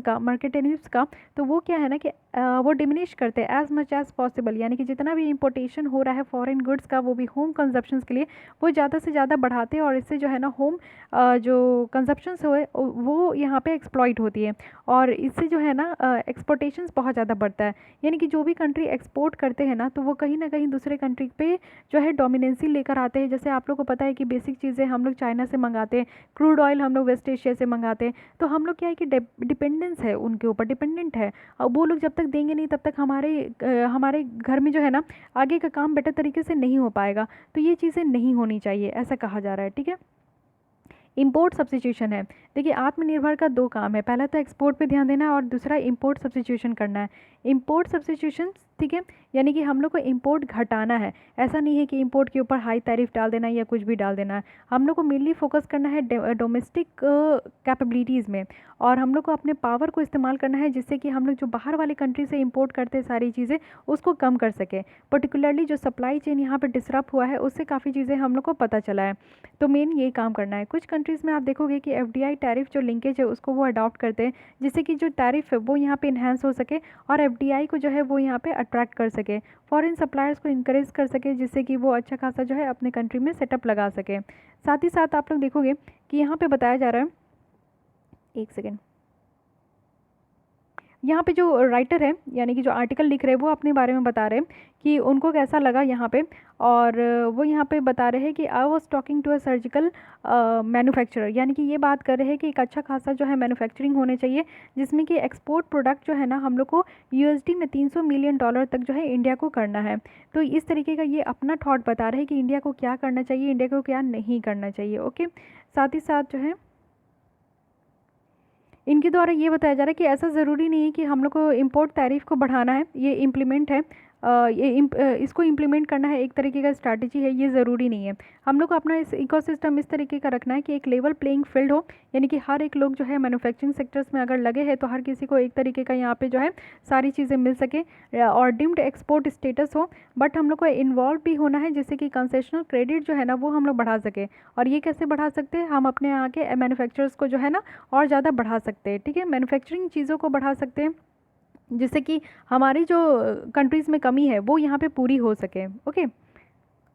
का, तो वो क्या है ना कि वो डिमिनिश करते हैं एज मच एज पॉसिबल, यानी कि जितना भी इंपोर्टेशन हो रहा है फॉरेन गुड्स का, वो भी होम कंजप्शंस के लिए वो ज़्यादा से ज़्यादा बढ़ाते हैं, और इससे जो है ना होम जो कंजप्शंस हो वो यहाँ पे एक्सप्लॉइट होती है, और इससे जो है ना एक्सपोर्टेशंस बहुत ज़्यादा बढ़ता है। यानी कि जो भी कंट्री एक्सपोर्ट करते हैं ना, तो वो कहीं ना कहीं दूसरे कंट्री पे जो है डोमिनेंसी लेकर आते हैं। जैसे आप लोग को पता है कि बेसिक चीज़ें हम लोग चाइना से मंगाते हैं, क्रूड ऑयल हम लोग वेस्ट एशिया से मंगाते हैं, तो हम लोग क्या है कि डिपेंडेंस है, उनके ऊपर डिपेंडेंट है। अब वो लोग जब तक देंगे नहीं, तब तक हमारे घर में जो है ना आगे का काम बेटर तरीके से नहीं हो पाएगा। तो ये चीज़ें नहीं होनी चाहिए, ऐसा कहा जा रहा है, ठीक है। इंपोर्ट सब्स्टिट्यूशन है। देखिए आत्मनिर्भर का दो काम है, पहला तो एक्सपोर्ट पे ध्यान देना है और दूसरा इंपोर्ट सब्स्टिट्यूशन करना है। इंपोर्ट सब्स्टिट्यूशन, ठीक है, यानी कि हम लोग को इंपोर्ट घटाना है। ऐसा नहीं है कि इंपोर्ट के ऊपर हाई टैरिफ डाल देना है या कुछ भी डाल देना है। हम लोग को मेनली फोकस करना है डोमेस्टिक कैपेबिलिटीज़ में, और हम लोग को अपने पावर को इस्तेमाल करना है, जिससे कि हम लोग जो बाहर वाले कंट्री से इंपोर्ट करते हैं सारी चीज़ें, उसको कम कर सके। पर्टिकुलरली जो सप्लाई चेन यहाँ पर डिसरप्ट हुआ है, उससे काफ़ी चीज़ें हम लोग को पता चला है। तो मेन ये काम करना है। कुछ कंट्रीज़ में आप देखोगे कि एफडीआई टैरिफ जो लिंकेज है उसको वो अडॉप्ट करते हैं, जिससे कि जो टैरिफ है वो यहाँ पे इन्हेंस हो सके, और एफडीआई को जो है वो यहाँ पे अट्रैक्ट कर सके, फॉरेन सप्लायर्स को इनकरेज कर सके, जिससे कि वो अच्छा खासा जो है अपने कंट्री में सेटअप लगा सके। साथ ही साथ आप लोग देखोगे कि यहाँ पे बताया जा रहा है, एक सेकेंड, यहाँ पे जो राइटर है यानी कि जो आर्टिकल लिख रहे हैं वो अपने बारे में बता रहे हैं कि उनको कैसा लगा यहाँ पे, और वो यहाँ पे बता रहे हैं कि I was talking to a surgical manufacturer, यानी कि ये बात कर रहे हैं कि एक अच्छा खासा जो है मैन्युफैक्चरिंग होने चाहिए, जिसमें कि एक्सपोर्ट प्रोडक्ट जो है ना हम लोग को यूएसडी में $300 मिलियन तक जो है इंडिया को करना है। तो इस तरीके का ये अपना थॉट बता रहे हैं कि इंडिया को क्या करना चाहिए, इंडिया को क्या नहीं करना चाहिए, ओके। साथ ही साथ जो है इनके द्वारा ये बताया जा रहा है कि ऐसा ज़रूरी नहीं है कि हम लोग को इम्पोर्ट टैरिफ को बढ़ाना है, ये इम्प्लीमेंट है, इसको इम्प्लीमेंट करना है, एक तरीके का स्ट्रैटेजी है, ये ज़रूरी नहीं है। हम लोग को अपना इस इकोसिस्टम इस तरीके का रखना है कि एक लेवल प्लेइंग फील्ड हो, यानी कि हर एक लोग जो है मैन्युफैक्चरिंग सेक्टर्स में अगर लगे हैं तो हर किसी को एक तरीके का यहाँ पे जो है सारी चीज़ें मिल सके, और डिम्ड एक्सपोर्ट स्टेटस हो, बट हम लोग को इन्वॉल्व भी होना है, जिससे कि कंसेशनल क्रेडिट जो है ना वो हम लोग बढ़ा सके। और ये कैसे बढ़ा सकते हैं, हम अपने यहाँ के मैन्युफैक्चरर्स को जो है ना और ज़्यादा बढ़ा सकते हैं, ठीक है, मैन्युफैक्चरिंग चीज़ों को बढ़ा सकते हैं, जिससे कि हमारी जो कंट्रीज़ में कमी है वो यहाँ पे पूरी हो सके, ओके।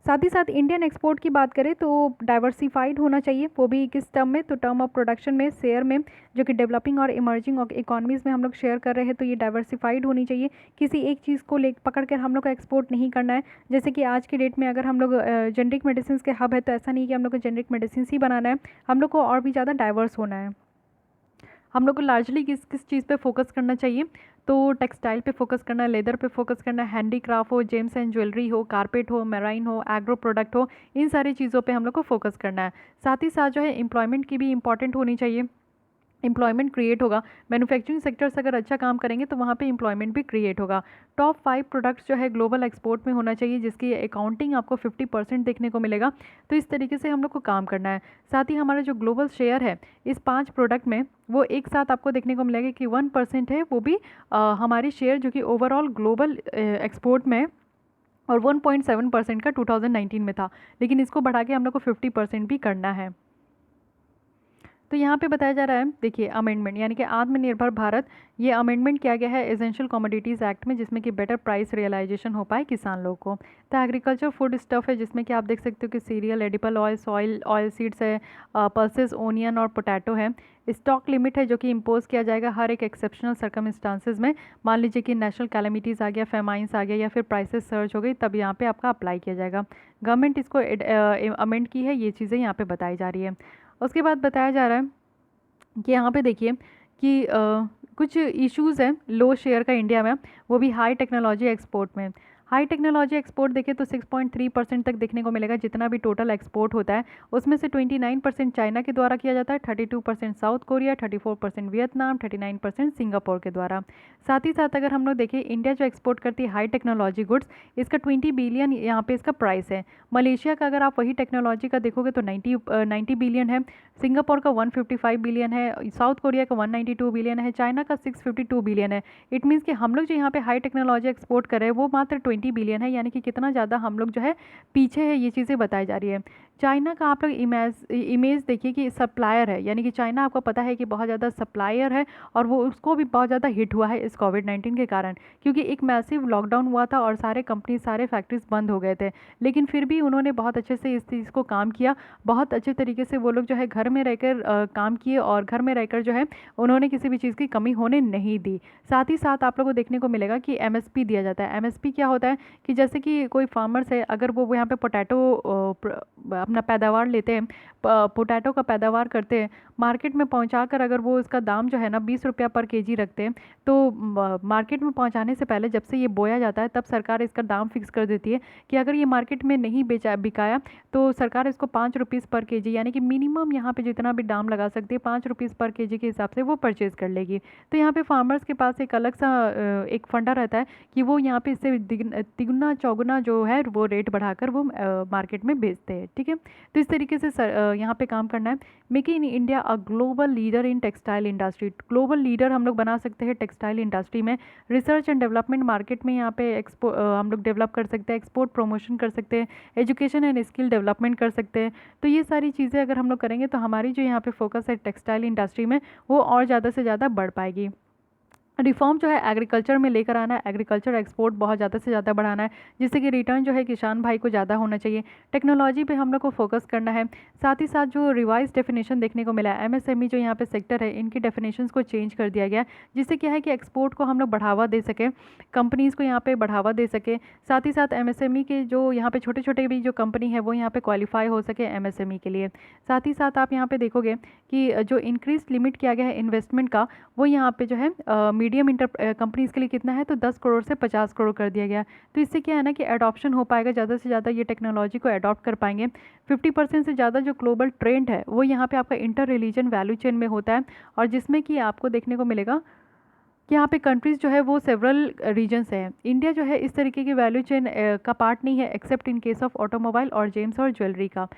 साथ ही साथ इंडियन एक्सपोर्ट की बात करें तो डाइवर्सिफाइड होना चाहिए, वो भी किस टर्म में, तो टर्म ऑफ प्रोडक्शन में, शेयर में, जो कि डेवलपिंग और इमर्जिंग इकोनॉमीज़ में हम लोग शेयर कर रहे हैं, तो ये डाइवर्सिफाइड होनी चाहिए। किसी एक चीज़ को ले पकड़ कर हम लोग को एक्सपोर्ट नहीं करना है। जैसे कि आज की डेट में अगर हम लोग जेनरिक मेडिसिन के हब है, तो ऐसा नहीं कि हम लोग को जेनरिक मेडिसिन ही बनाना है, हम लोग को और भी ज़्यादा डाइवर्स होना है। हम लोग को लार्जली किस किस चीज़ पे फोकस करना चाहिए, तो टेक्सटाइल पे फोकस करना है, लेदर पे फोकस करना है, हैंडीक्राफ्ट हो, जेम्स एंड ज्वेलरी हो, कारपेट हो, मैराइन हो, एग्रो प्रोडक्ट हो, इन सारी चीज़ों पे हम लोग को फोकस करना है। साथ ही साथ जो है एम्प्लॉयमेंट की भी इंपॉर्टेंट होनी चाहिए, एम्प्लॉयमेंट क्रिएट होगा। मैन्युफैक्चरिंग सेक्टर्स अगर अच्छा काम करेंगे तो वहाँ पे एम्प्लॉयमेंट भी क्रिएट होगा। टॉप 5 प्रोडक्ट्स जो है ग्लोबल एक्सपोर्ट में होना चाहिए, जिसकी अकाउंटिंग आपको 50% देखने को मिलेगा। तो इस तरीके से हम लोग को काम करना है। साथ ही हमारा जो ग्लोबल शेयर है इस 5 प्रोडक्ट में, वो एक साथ आपको देखने को मिलेगा कि 1% है, वो भी हमारी शेयर जो कि ओवरऑल ग्लोबल एक्सपोर्ट में, और 1.7% का 2019 में था, लेकिन इसको बढ़ा के हम लोग को 50% भी करना है। तो यहाँ पे बताया जा रहा है, देखिए अमेंडमेंट यानी कि आत्मनिर्भर भारत, ये अमेंडमेंट किया गया है एसेंशियल कमोडिटीज़ एक्ट में, जिसमें कि बेटर प्राइस रियलाइजेशन हो पाए किसान लोग को। तो एग्रीकल्चर फूड स्टफ है, जिसमें कि आप देख सकते हो कि serial, edible oil, oil seeds है, पल्सेस, ओनियन और पोटैटो है। स्टॉक लिमिट है जो कि इम्पोज किया जाएगा हर एक एक्सेप्शनल सर्कमस्टांसेस में। मान लीजिए कि नेशनल कैलेमिटीज़ आ गया, फेमाइंस आ गया, या फिर प्राइसेस सर्च हो गई, तब यहाँ पे आपका अप्लाई किया जाएगा। गवर्नमेंट इसको अमेंड की है, ये चीज़ें यहाँ पे बताई जा रही है। उसके बाद बताया जा रहा है कि यहाँ पे देखिए कि कुछ इश्यूज़ हैं लो शेयर का इंडिया में, वो भी हाई टेक्नोलॉजी एक्सपोर्ट में। हाई टेक्नोलॉजी एक्सपोर्ट देखें तो 6.3% तक देखने को मिलेगा, जितना भी टोटल एक्सपोर्ट होता है उसमें से 29% चाइना के द्वारा किया जाता है, 32% साउथ कोरिया, 34% वियतनाम, 39% सिंगापुर के द्वारा। साथ ही साथ अगर हम लोग देखें इंडिया जो एक्सपोर्ट करती है हाई टेक्नोलॉजी गुड्स, इसका 20 बिलियन यहाँ पे इसका प्राइस है। मलेशिया का अगर आप वही टेक्नोलॉजी का देखोगे तो 90 बिलियन है, सिंगापुर का 155 बिलियन है, साउथ कोरिया का 192 बिलियन है, चाइना का 652 बिलियन है। इट मीन्स कि हम लोग जो यहाँ पे हाई टेक्नोलॉजी एक्सपोर्ट कर रहे हैं वो मात्र 20 बिलियन है, यानी कि कितना ज़्यादा हम लोग जो है पीछे है, ये चीज़ें बताई जा रही है। चाइना का आप लोग इमेज देखिए कि सप्लायर है, यानी कि चाइना आपको पता है कि बहुत ज़्यादा सप्लायर है और वो उसको भी बहुत ज़्यादा हिट हुआ है इस कोविड-19 के कारण, क्योंकि एक मैसिव लॉकडाउन हुआ था और सारे कंपनी सारे फैक्ट्रीज बंद हो गए थे। लेकिन फिर भी उन्होंने बहुत अच्छे से इस चीज़ को काम किया, बहुत अच्छे तरीके से वो लोग जो है घर में रहकर काम किए और घर में रहकर जो है उन्होंने किसी भी चीज़ की कमी होने नहीं दी। साथ ही साथ आप लोगों को देखने को मिलेगा कि एमएसपी दिया जाता है। एमएसपी क्या होता है कि जैसे कि कोई फार्मर्स है, अगर वो यहाँ पे पोटैटो अपना पैदावार लेते हैं, पोटैटो का पैदावार करते हैं, मार्केट में पहुँचाकर अगर वो इसका दाम जो है ना 20 रुपया पर केजी रखते हैं, तो मार्केट में पहुँचाने से पहले जब से ये बोया जाता है तब सरकार इसका दाम फिक्स कर देती है कि अगर ये मार्केट में नहीं बिकाया तो सरकार इसको 5 रुपीज़ पर केजी, यानी कि मिनिमम यहाँ पे जितना भी दाम लगा सकती है 5 रुपीज़ पर केजी के हिसाब से वो परचेज़ कर लेगी। तो यहाँ पे फार्मर्स के पास एक अलग सा एक फंडा रहता है कि वो यहाँ पे इससे तिगुना चौगुना जो है वो रेट बढ़ाकर वो मार्केट में बेचते हैं। ठीक है, तो इस तरीके से यहाँ पे काम करना है। Make in India a global leader in textile industry, global leader हम लोग बना सकते हैं टेक्सटाइल इंडस्ट्री में। रिसर्च एंड डेवलपमेंट मार्केट में यहाँ पे हम लोग डेवलप कर सकते हैं, एक्सपोर्ट प्रमोशन कर सकते हैं, एजुकेशन एंड स्किल डेवलपमेंट कर सकते हैं। तो ये सारी चीज़ें अगर हम लोग करेंगे तो हमारी जो यहाँ पे फोकस है टेक्सटाइल इंडस्ट्री में वो और ज़्यादा से ज़्यादा बढ़ पाएगी। रिफॉर्म जो है एग्रीकल्चर में लेकर आना है, एग्रीकल्चर एक्सपोर्ट बहुत ज़्यादा से ज़्यादा बढ़ाना है, जिससे कि रिटर्न जो है किसान भाई को ज़्यादा होना चाहिए। टेक्नोलॉजी पे हम लोग को फोकस करना है। साथ ही साथ जो रिवाइज डेफिनेशन देखने को मिला है, एमएसएमई जो यहाँ पे सेक्टर है इनकी डेफिनेशंस को चेंज कर दिया गया, जिससे क्या है कि एक्सपोर्ट को हम लोग बढ़ावा दे सकें, कंपनीज़ को यहाँ पर बढ़ावा दे सके। साथ ही साथ एमएसएमई के जो यहाँ पे छोटे छोटे भी जो कंपनी है वो यहाँ पर क्वालिफाई हो सके एमएसएमई के लिए। साथ ही साथ आप यहाँ पर देखोगे कि जो इंक्रीज लिमिट किया गया है इन्वेस्टमेंट का, वो यहाँ पे जो है मीडियम कंपनीज़ के लिए कितना है तो 10 करोड़ से 50 करोड़ कर दिया गया। तो इससे क्या है ना कि एडॉप्शन हो पाएगा, ज़्यादा से ज़्यादा ये टेक्नोलॉजी को अडॉप्ट कर पाएंगे। 50% से ज़्यादा जो ग्लोबल ट्रेंड है वो यहाँ पे आपका इंटर रिलीजन वैल्यू चेन में होता है, और जिसमें कि आपको देखने को मिलेगा कि यहाँ पे कंट्रीज़ जो है वो सेवरल रीजन्स हैं। इंडिया जो है इस तरीके की वैल्यू चेन का पार्ट नहीं है, accept in case of automobile और जेम्स और ज्वेलरी का।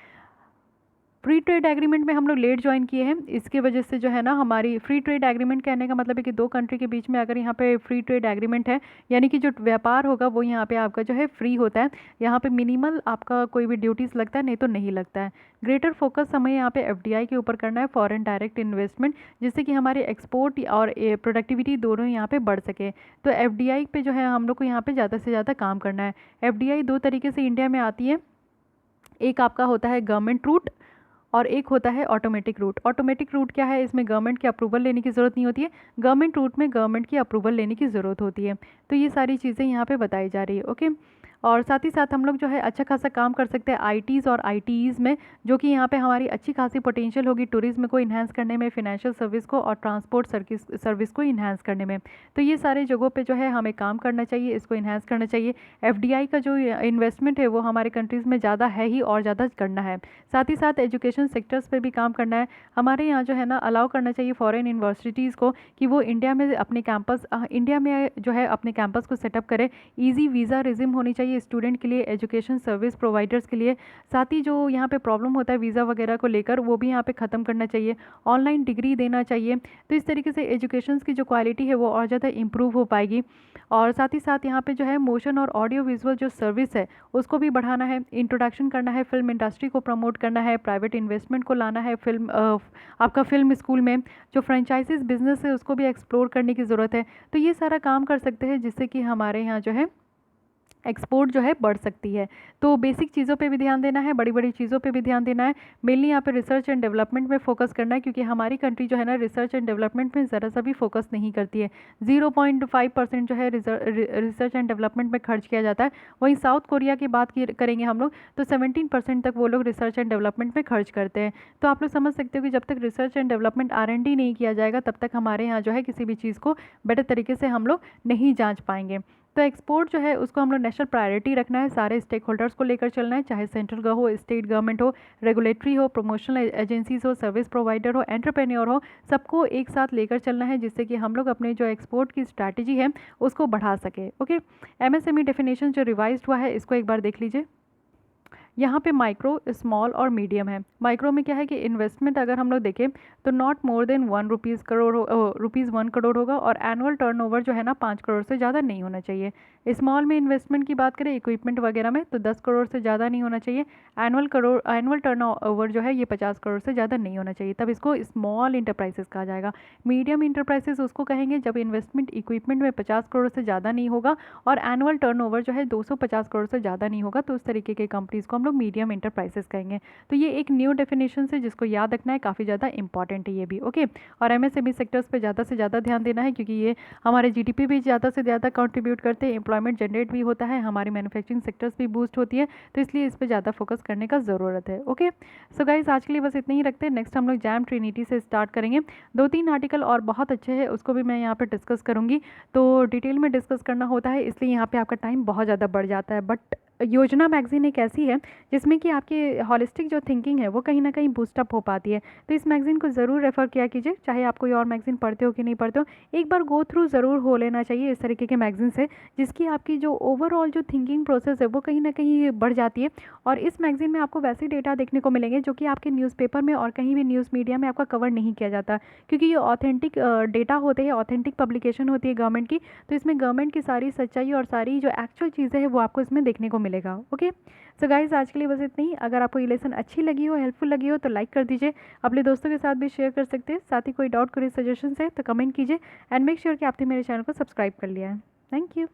फ्री ट्रेड एग्रीमेंट में हम लोग लेट ज्वाइन किए हैं, इसके वजह से जो है ना हमारी फ्री ट्रेड एग्रीमेंट कहने का मतलब है कि दो कंट्री के बीच में अगर यहाँ पे फ्री ट्रेड एग्रीमेंट है, यानी कि जो व्यापार होगा वो यहाँ पे आपका जो है फ्री होता है, यहाँ पे मिनिमल आपका कोई भी ड्यूटीज़ लगता है, नहीं तो नहीं लगता है। ग्रेटर फोकस हमें यहाँ पे एफडीआई के ऊपर करना है, फॉरेन डायरेक्ट इन्वेस्टमेंट, जिससे कि हमारे एक्सपोर्ट और प्रोडक्टिविटी दोनों यहाँ पे बढ़ सके। तो एफडीआई पे जो है हम लोग को यहाँ पे ज़्यादा से ज़्यादा काम करना है। एफडीआई दो तरीके से इंडिया में आती है, एक आपका होता है गवर्नमेंट रूट और एक होता है ऑटोमेटिक रूट। ऑटोमेटिक रूट क्या है, इसमें गवर्नमेंट की अप्रूवल लेने की ज़रूरत नहीं होती है, गवर्नमेंट रूट में गवर्नमेंट की अप्रूवल लेने की ज़रूरत होती है। तो ये सारी चीज़ें यहाँ पे बताई जा रही है। ओके, और साथ ही साथ हम लोग जो है अच्छा खासा काम कर सकते हैं आईटीज़ और आईटीईज़ में, जो कि यहाँ पे हमारी अच्छी खासी पोटेंशियल होगी टूरिज्म को इन्हांस करने में, फिनेंशियल सर्विस को और ट्रांसपोर्ट सर्विस को इन्हांस करने में। तो ये सारे जगहों पे जो है हमें काम करना चाहिए, इसको इन्हांस करना चाहिए। एफडीआई का जो इन्वेस्टमेंट है वो हमारे कंट्रीज़ में ज़्यादा है ही और ज़्यादा करना है। साथ ही साथ एजुकेशन सेक्टर्स पर भी काम करना है। हमारे यहाँ जो है ना अलाउ करना चाहिए फॉरेन यूनिवर्सिटीज़ को कि वो इंडिया में अपने जो है अपने कैंपस को सेटअप करें। ईजी वीज़ा रिज्यूम होनी चाहिए स्टूडेंट के लिए, एजुकेशन सर्विस प्रोवाइडर्स के लिए। साथ ही जो यहाँ पे प्रॉब्लम होता है वीज़ा वगैरह को लेकर वो भी यहाँ पे ख़त्म करना चाहिए, ऑनलाइन डिग्री देना चाहिए। तो इस तरीके से एजुकेशन की जो क्वालिटी है वो और ज़्यादा इम्प्रूव हो पाएगी। और साथ ही साथ यहाँ पे जो है मोशन और ऑडियो विजुअल जो सर्विस है उसको भी बढ़ाना है, इंट्रोडक्शन करना है, फिल्म इंडस्ट्री को प्रमोट करना है, प्राइवेट इन्वेस्टमेंट को लाना है, आपका फिल्म स्कूल में जो फ्रेंचाइजीज बिजनेस है उसको भी एक्सप्लोर करने की ज़रूरत है। तो ये सारा काम कर सकते हैं जिससे कि हमारे यहाँ जो है एक्सपोर्ट जो है बढ़ सकती है। तो बेसिक चीज़ों पे भी ध्यान देना है, बड़ी बड़ी चीज़ों पे भी ध्यान देना है। मेनली यहाँ पे रिसर्च एंड डेवलपमेंट में फोकस करना है, क्योंकि हमारी कंट्री जो है ना रिसर्च एंड डेवलपमेंट में ज़रा सा भी फोकस नहीं करती है। 0.5% जो है रिसर्च एंड डेवलपमेंट में खर्च किया जाता है। वहीं साउथ कोरिया की बात करेंगे हम लोग तो 17% तक वो लोग रिसर्च एंड डेवलपमेंट में खर्च करते हैं। तो आप लोग समझ सकते हो कि जब तक रिसर्च एंड डेवलपमेंट R&D नहीं किया जाएगा तब तक हमारे यहाँ जो है किसी भी चीज़ को बेटर तरीके से हम लोग नहीं जाँच पाएंगे। तो एक्सपोर्ट जो है उसको हम लोग नेशनल प्रायोरिटी रखना है, सारे स्टेक होल्डर्स को लेकर चलना है, चाहे सेंट्रल का हो, स्टेट गवर्नमेंट हो, रेगुलेटरी हो, प्रमोशनल एजेंसीज हो, सर्विस प्रोवाइडर हो, एंटरप्रेन्योर हो, सबको एक साथ लेकर चलना है जिससे कि हम लोग अपने जो एक्सपोर्ट की स्ट्रैटेजी है उसको बढ़ा सके। ओके, एमएसएमई डेफिनेशन जो रिवाइज्ड हुआ है इसको एक बार देख लीजिए। यहाँ पे माइक्रो, स्मॉल और मीडियम है। माइक्रो में क्या है कि इन्वेस्टमेंट अगर हम लोग देखें तो नॉट मोर देन ₹1 करोड़ होगा और एनुअल टर्नओवर जो है ना 5 करोड़ से ज़्यादा नहीं होना चाहिए। स्मॉल में इन्वेस्टमेंट की बात करें इक्विपमेंट वगैरह में तो 10 करोड़ से ज़्यादा नहीं होना चाहिए। एनुअल टर्नओवर जो है ये 50 करोड़ से ज़्यादा नहीं होना चाहिए, तब इसको स्मॉल इंटरप्राइजेस कहा जाएगा। मीडियम इंटरप्राइजेस उसको कहेंगे जब इन्वेस्टमेंट इक्विपमेंट में 50 करोड़ से ज़्यादा नहीं होगा और एनुअल टर्नओवर जो है 250 करोड़ से ज़्यादा नहीं होगा, तो उस तरीके के कंपनीज़ को हम लोग मीडियम इंटरप्राइजेस कहेंगे। तो ये एक न्यू डेफिनेशन है जिसको याद रखना है, काफ़ी ज़्यादा इंपॉर्टेंट है ये भी। ओके, और एमएसएमई सेक्टर्स पे ज़्यादा से ज़्यादा ध्यान देना है क्योंकि ये हमारे जीडीपी भी ज़्यादा से ज़्यादा कंट्रीब्यूट करते हैं, एम्प्लॉयमेंट जनरेट भी होता है, हमारी मैन्युफैक्चरिंग सेक्टर्स भी बूस्ट होती है, तो इसलिए इस पर ज़्यादा फोकस करने का ज़रूरत है। ओके, सो गाइस आज के लिए बस इतना ही रखते हैं। नेक्स्ट हम लोग जैम ट्रिनिटी से स्टार्ट करेंगे। 2-3 आर्टिकल और बहुत अच्छे हैं, उसको भी मैं यहाँ पर डिस्कस करूँगी। तो डिटेल में डिस्कस करना होता है इसलिए यहाँ पर आपका टाइम बहुत ज़्यादा बढ़ जाता है, बट योजना मैगज़ीन एक ऐसी है जिसमें कि आपकी हॉलिस्टिक जो थिंकिंग है वो कहीं ना कहीं बूस्टअप हो पाती है। तो इस मैगज़ीन को ज़रूर रेफ़र किया कीजिए, चाहे आप कोई और मैगज़ीन पढ़ते हो कि नहीं पढ़ते हो, एक बार गो थ्रू ज़रूर हो लेना चाहिए इस तरीके के मैगज़ीन से, जिसकी आपकी जो ओवरऑल जो थिंकिंग प्रोसेस है वो कहीं ना कहीं बढ़ जाती है। और इस मैगज़ीन में आपको वैसे डेटा देखने को मिलेंगे जो कि आपके न्यूज़पेपर में और कहीं भी न्यूज़ मीडिया में आपका कवर नहीं किया जाता, क्योंकि ये ऑथेंटिक डेटा होते हैं, ऑथेंटिक पब्लिकेशन होती है गवर्नमेंट की, तो इसमें गवर्नमेंट की सारी सच्चाई और सारी जो एक्चुअल चीज़ें हैं वो आपको इसमें देखने को मिलेगा। ओके, सो गाइस आज के लिए बस इतना ही। अगर आपको ये लेसन अच्छी लगी हो, हेल्पफुल लगी हो तो लाइक कर दीजिए, अपने दोस्तों के साथ भी शेयर कर सकते हैं। साथ ही कोई डाउट, कोई सजेशन है तो कमेंट कीजिए एंड मेक श्योर कि आपने मेरे चैनल को सब्सक्राइब कर लिया है। Thank you.